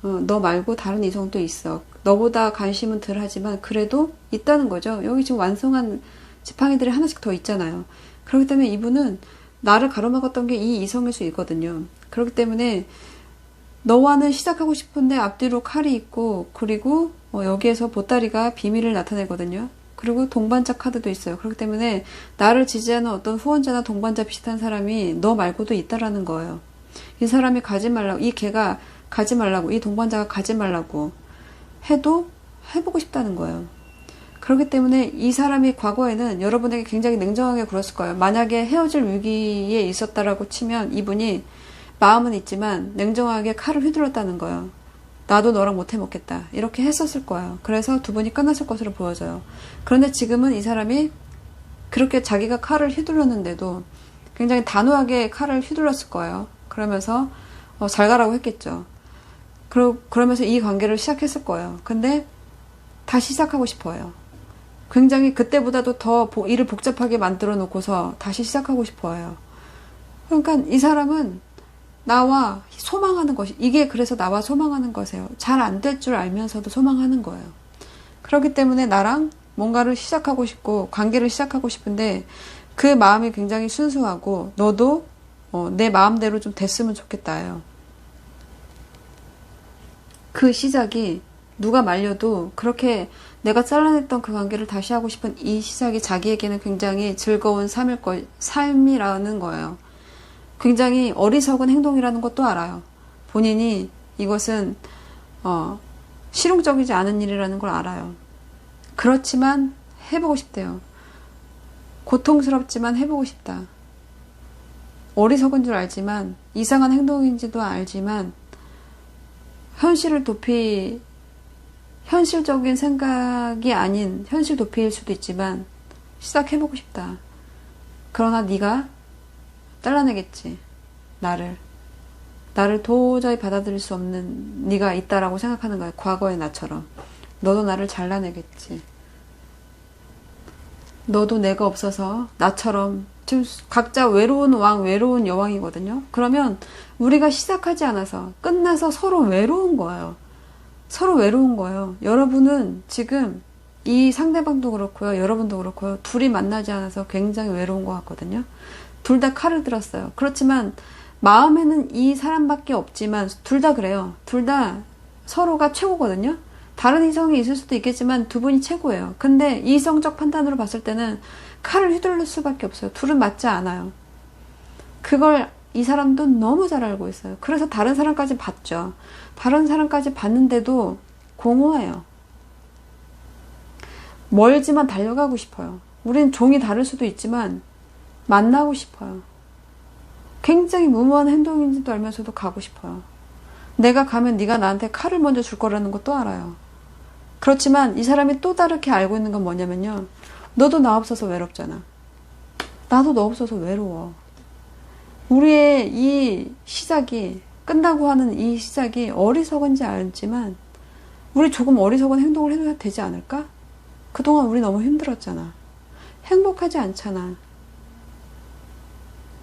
너 말고 다른 이성도 있어. 너보다 관심은 덜 하지만 그래도 있다는 거죠. 여기 지금 완성한 지팡이들이 하나씩 더 있잖아요. 그렇기 때문에 이분은 나를 가로막았던 게 이 이성일 수 있거든요. 그렇기 때문에 너와는 시작하고 싶은데 앞뒤로 칼이 있고, 그리고 여기에서 보따리가 비밀을 나타내거든요. 그리고 동반자 카드도 있어요. 그렇기 때문에 나를 지지하는 어떤 후원자나 동반자 비슷한 사람이 너 말고도 있다라는 거예요. 이 사람이 가지 말라고, 이 개가 가지 말라고, 이 동반자가 가지 말라고 해도 해보고 싶다는 거예요. 그렇기 때문에 이 사람이 과거에는 여러분에게 굉장히 냉정하게 굴었을 거예요. 만약에 헤어질 위기에 있었다라고 치면 이분이 마음은 있지만 냉정하게 칼을 휘둘렀다는 거예요. 나도 너랑 못 해먹겠다. 이렇게 했었을 거예요. 그래서 두 분이 끝났을 것으로 보여져요. 그런데 지금은 이 사람이 그렇게 자기가 칼을 휘둘렀는데도 굉장히 단호하게 칼을 휘둘렀을 거예요. 그러면서 잘 가라고 했겠죠. 그러면서 이 관계를 시작했을 거예요. 근데 다시 시작하고 싶어요. 굉장히 그때보다도 더 일을 복잡하게 만들어 놓고서 다시 시작하고 싶어요. 그러니까 이 사람은 나와 소망하는 것이, 이게 그래서 나와 소망하는 것이에요. 잘 안 될 줄 알면서도 소망하는 거예요. 그렇기 때문에 나랑 뭔가를 시작하고 싶고 관계를 시작하고 싶은데 그 마음이 굉장히 순수하고 너도 내 마음대로 좀 됐으면 좋겠다예요. 그 시작이 누가 말려도 그렇게 내가 잘라냈던 그 관계를 다시 하고 싶은 이 시작이 자기에게는 굉장히 즐거운 삶이라는 거예요. 굉장히 어리석은 행동이라는 것도 알아요. 본인이 이것은 실용적이지 않은 일이라는 걸 알아요. 그렇지만 해보고 싶대요. 고통스럽지만 해보고 싶다. 어리석은 줄 알지만 이상한 행동인지도 알지만 현실적인 생각이 아닌 현실 도피일 수도 있지만 시작해보고 싶다. 그러나 네가 잘라내겠지. 나를 도저히 받아들일 수 없는 네가 있다라고 생각하는 거야. 과거의 나처럼. 너도 나를 잘라내겠지. 너도 내가 없어서 나처럼 지금 각자 외로운 왕, 외로운 여왕이거든요. 그러면 우리가 시작하지 않아서 끝나서 서로 외로운 거예요. 서로 외로운 거예요. 여러분은 지금 이 상대방도 그렇고요. 여러분도 그렇고요. 둘이 만나지 않아서 굉장히 외로운 것 같거든요. 둘 다 칼을 들었어요. 그렇지만 마음에는 이 사람밖에 없지만 둘 다 그래요. 둘 다 서로가 최고거든요. 다른 이성이 있을 수도 있겠지만 두 분이 최고예요. 근데 이성적 판단으로 봤을 때는 칼을 휘둘릴 수밖에 없어요. 둘은 맞지 않아요. 그걸 이 사람도 너무 잘 알고 있어요. 그래서 다른 사람까지 봤죠. 다른 사람까지 봤는데도 공허해요. 멀지만 달려가고 싶어요. 우린 종이 다를 수도 있지만 만나고 싶어요. 굉장히 무모한 행동인지도 알면서도 가고 싶어요. 내가 가면 네가 나한테 칼을 먼저 줄 거라는 것도 알아요. 그렇지만 이 사람이 또 다르게 알고 있는 건 뭐냐면요. 너도 나 없어서 외롭잖아. 나도 너 없어서 외로워. 우리의 이 시작이 끝나고 하는 이 시작이 어리석은지 알지만 우리 조금 어리석은 행동을 해도 되지 않을까? 그동안 우리 너무 힘들었잖아. 행복하지 않잖아.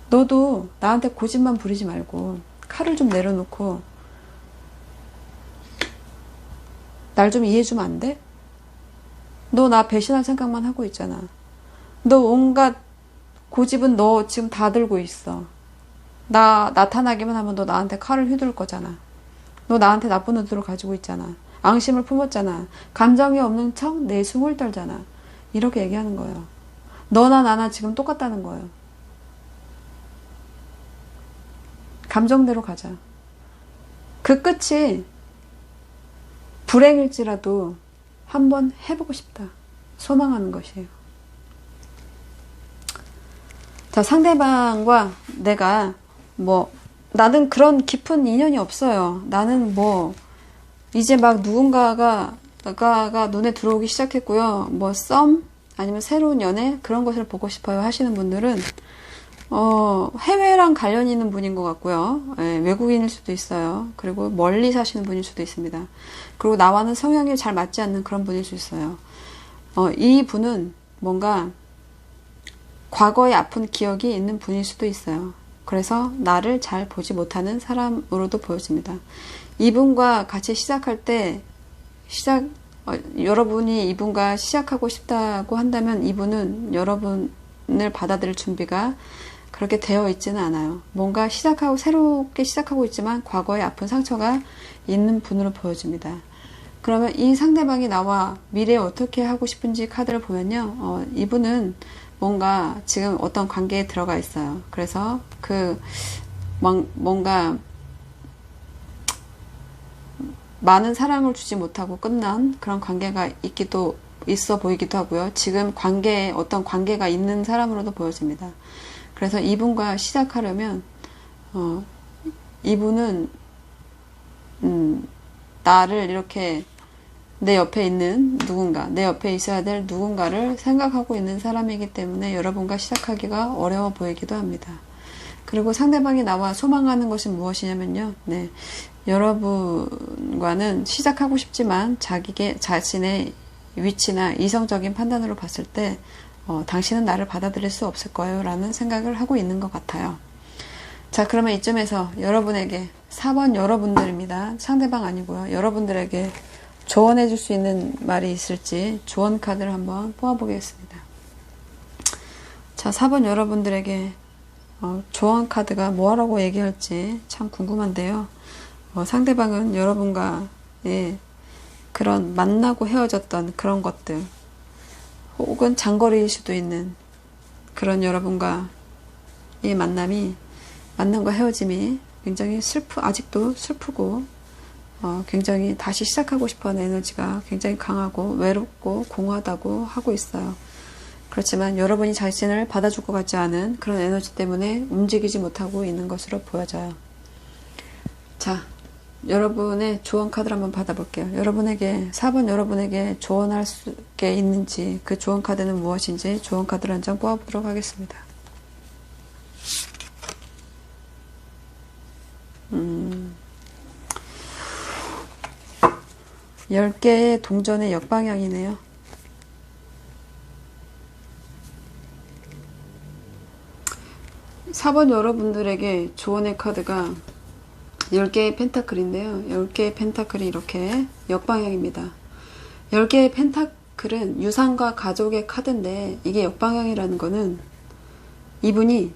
너도 나한테 고집만 부리지 말고 칼을 좀 내려놓고 날 좀 이해해주면 안 돼? 너 나 배신할 생각만 하고 있잖아. 너 온갖 고집은 너 지금 다 들고 있어. 나 나타나기만 하면 너 나한테 칼을 휘둘 거잖아. 너 나한테 나쁜 의도를 가지고 있잖아. 앙심을 품었잖아. 감정이 없는 척 내숭을 떨잖아. 이렇게 얘기하는 거예요. 너나 나나 지금 똑같다는 거예요. 감정대로 가자. 그 끝이 불행일지라도 한번 해보고 싶다. 소망하는 것이에요. 자, 상대방과 내가 나는 그런 깊은 인연이 없어요. 나는 이제 막 누군가가 눈에 들어오기 시작했고요. 썸 아니면 새로운 연애 그런 것을 보고 싶어요 하시는 분들은 해외랑 관련이 있는 분인 것 같고요. 예, 외국인일 수도 있어요. 그리고 멀리 사시는 분일 수도 있습니다. 그리고 나와는 성향이 잘 맞지 않는 그런 분일 수 있어요. 이 분은 뭔가 과거의 아픈 기억이 있는 분일 수도 있어요. 그래서 나를 잘 보지 못하는 사람으로도 보여집니다. 이분과 같이 시작할 때 여러분이 이분과 시작하고 싶다고 한다면 이분은 여러분을 받아들일 준비가 그렇게 되어 있지는 않아요. 뭔가 새롭게 시작하고 있지만 과거의 아픈 상처가 있는 분으로 보여집니다. 그러면 이 상대방이 나와 미래에 어떻게 하고 싶은지 카드를 보면요. 이분은 뭔가 지금 어떤 관계에 들어가 있어요. 그래서 뭔가 많은 사랑을 주지 못하고 끝난 그런 관계가 있어 보이기도 하고요. 지금 어떤 관계가 있는 사람으로도 보여집니다. 그래서 이분과 시작하려면 이분은 나를 이렇게 내 옆에 있는 누군가, 내 옆에 있어야 될 누군가를 생각하고 있는 사람이기 때문에 여러분과 시작하기가 어려워 보이기도 합니다. 그리고 상대방이 나와 소망하는 것이 무엇이냐면요. 네, 여러분과는 시작하고 싶지만 자신의 위치나 이성적인 판단으로 봤을 때 당신은 나를 받아들일 수 없을 거예요 라는 생각을 하고 있는 것 같아요. 자, 그러면 이쯤에서 여러분에게 4번 여러분들입니다. 상대방 아니고요. 여러분들에게 조언해 줄 수 있는 말이 있을지 조언 카드를 한번 뽑아보겠습니다. 자, 자, 4번 여러분들에게 조언 카드가 뭐라고 얘기할지 참 궁금한데요. 상대방은 여러분과의 그런 만나고 헤어졌던 그런 것들, 혹은 장거리일 수도 있는 그런 여러분과의 만남과 헤어짐이 굉장히 아직도 슬프고, 굉장히 다시 시작하고 싶어 하는 에너지가 굉장히 강하고 외롭고 공허하다고 하고 있어요. 그렇지만 여러분이 자신을 받아줄 것 같지 않은 그런 에너지 때문에 움직이지 못하고 있는 것으로 보여져요. 자, 여러분의 조언 카드를 한번 받아볼게요. 4번 여러분에게 조언할 게 있는지, 그 조언 카드는 무엇인지 조언 카드를 한 장 뽑아보도록 하겠습니다. 10개의 동전의 역방향이네요. (4번) 여러분들에게 조언의 카드가 10개의 펜타클인데요. 10개의 펜타클이 이렇게 역방향입니다. 10개의 펜타클은 유산과 가족의 카드인데, 이게 역방향이라는 거는 이분이,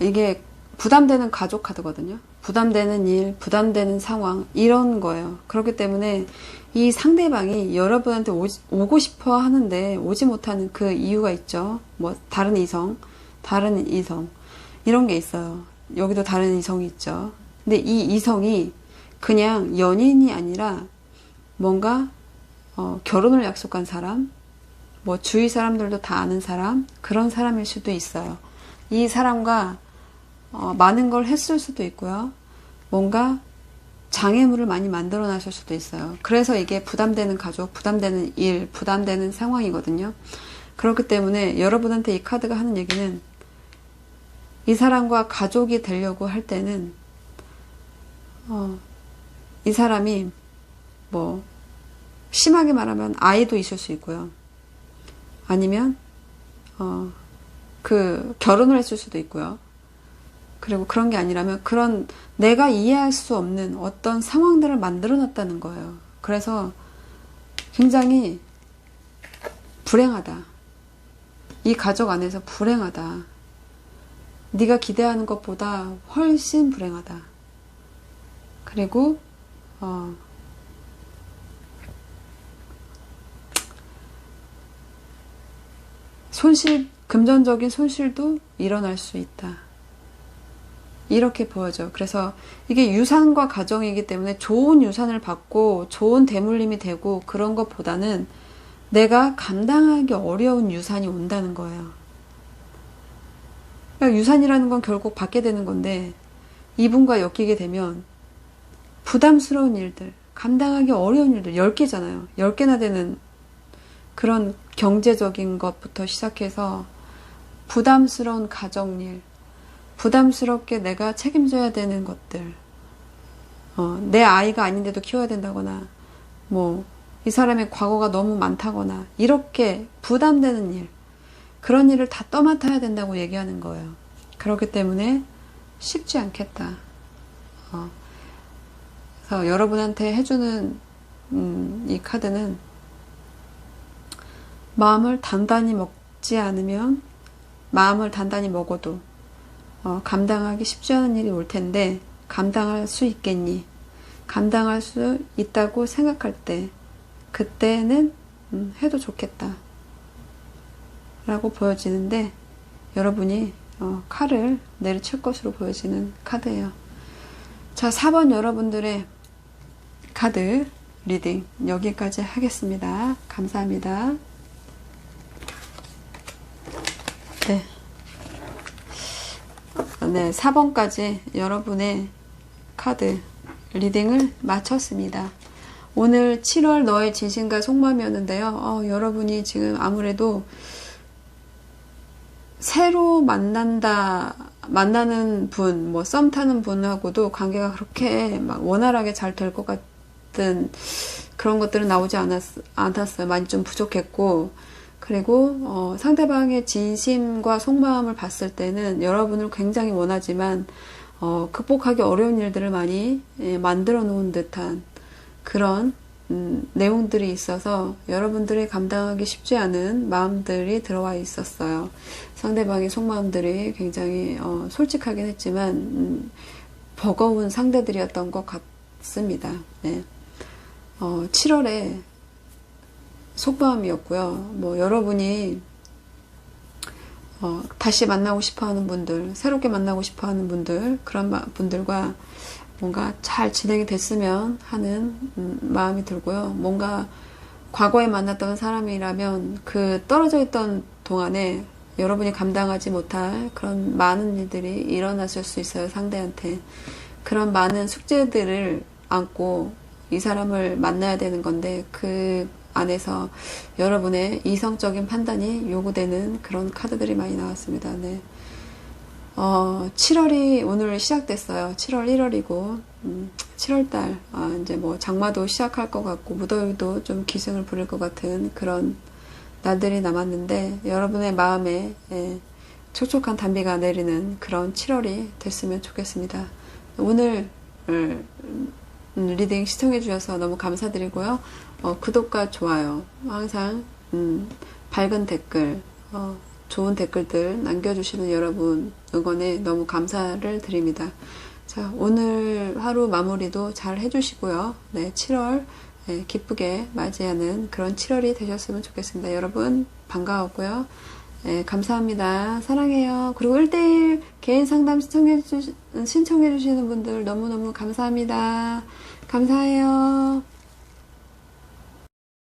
이게 부담되는 가족 카드거든요. 부담되는 일, 부담되는 상황, 이런 거예요. 그렇기 때문에 이 상대방이 여러분한테 오고 싶어 하는데 오지 못하는 그 이유가 있죠. 뭐 다른 이성 이런 게 있어요. 여기도 다른 이성이 있죠. 근데 이 이성이 그냥 연인이 아니라 뭔가 결혼을 약속한 사람, 뭐 주위 사람들도 다 아는 사람, 그런 사람일 수도 있어요. 이 사람과 많은 걸 했을 수도 있고요. 뭔가 장애물을 많이 만들어 놨을 수도 있어요. 그래서 이게 부담되는 가족, 부담되는 일, 부담되는 상황이거든요. 그렇기 때문에 여러분한테 이 카드가 하는 얘기는, 이 사람과 가족이 되려고 할 때는 이 사람이 뭐 심하게 말하면 아이도 있을 수 있고요. 아니면 그 결혼을 했을 수도 있고요. 그리고 그런 게 아니라면 그런 내가 이해할 수 없는 어떤 상황들을 만들어 놨다는 거예요. 그래서 굉장히 불행하다. 이 가족 안에서 불행하다. 네가 기대하는 것보다 훨씬 불행하다. 그리고 금전적인 손실도 일어날 수 있다. 이렇게 보여져. 그래서 이게 유산과 가정이기 때문에 좋은 유산을 받고 좋은 대물림이 되고 그런 것보다는 내가 감당하기 어려운 유산이 온다는 거예요. 그러니까 유산이라는 건 결국 받게 되는 건데, 이분과 엮이게 되면 부담스러운 일들, 감당하기 어려운 일들 10개잖아요. 10개나 되는 그런 경제적인 것부터 시작해서 부담스러운 가정일, 부담스럽게 내가 책임져야 되는 것들, 내 아이가 아닌데도 키워야 된다거나, 뭐 이 사람의 과거가 너무 많다거나, 이렇게 부담되는 일, 그런 일을 다 떠맡아야 된다고 얘기하는 거예요. 그렇기 때문에 쉽지 않겠다. 그래서 여러분한테 해주는 이 카드는, 마음을 단단히 먹어도 감당하기 쉽지 않은 일이 올 텐데, 감당할 수 있겠니? 감당할 수 있다고 생각할 때, 그때는 해도 좋겠다 라고 보여지는데, 여러분이 칼을 내리칠 것으로 보여지는 카드예요. 자, 4번 여러분들의 카드 리딩 여기까지 하겠습니다. 감사합니다. 네, 4번까지 여러분의 카드 리딩을 마쳤습니다. 오늘 7월 너의 진심과 속마음이었는데요. 여러분이 지금 아무래도 새로 만나는 분, 뭐 썸 타는 분하고도 관계가 그렇게 막 원활하게 잘 될 것 같은 그런 것들은 나오지 않았어요. 많이 좀 부족했고, 그리고 상대방의 진심과 속마음을 봤을 때는 여러분을 굉장히 원하지만 극복하기 어려운 일들을 많이 만들어 놓은 듯한 그런 내용들이 있어서 여러분들이 감당하기 쉽지 않은 마음들이 들어와 있었어요. 상대방의 속마음들이 굉장히 솔직하긴 했지만 버거운 상대들이었던 것 같습니다. 네. 7월에 속마음이었고요. 뭐 여러분이 다시 만나고 싶어하는 분들, 새롭게 만나고 싶어하는 분들, 그런 분들과 뭔가 잘 진행이 됐으면 하는 마음이 들고요. 뭔가 과거에 만났던 사람이라면 그 떨어져 있던 동안에 여러분이 감당하지 못할 그런 많은 일들이 일어났을 수 있어요. 상대한테. 그런 많은 숙제들을 안고 이 사람을 만나야 되는 건데 그 안에서 여러분의 이성적인 판단이 요구되는 그런 카드들이 많이 나왔습니다. 네. 7월이 오늘 시작됐어요. 7월 1월이고 7월달 이제 뭐 장마도 시작할 것 같고 무더위도 좀 기승을 부릴 것 같은 그런 날들이 남았는데 여러분의 마음에 촉촉한 단비가 내리는 그런 7월이 됐으면 좋겠습니다. 오늘 리딩 시청해 주셔서 너무 감사드리고요. 구독과 좋아요 항상 밝은 댓글 좋은 댓글들 남겨주시는 여러분 응원에 너무 감사를 드립니다. 자, 오늘 하루 마무리도 잘 해주시고요. 네, 7월 기쁘게 맞이하는 그런 7월이 되셨으면 좋겠습니다. 여러분 반가웠고요. 네, 감사합니다. 사랑해요. 그리고 1대1 개인 상담 신청해 주시는 분들 너무너무 감사합니다. 감사해요.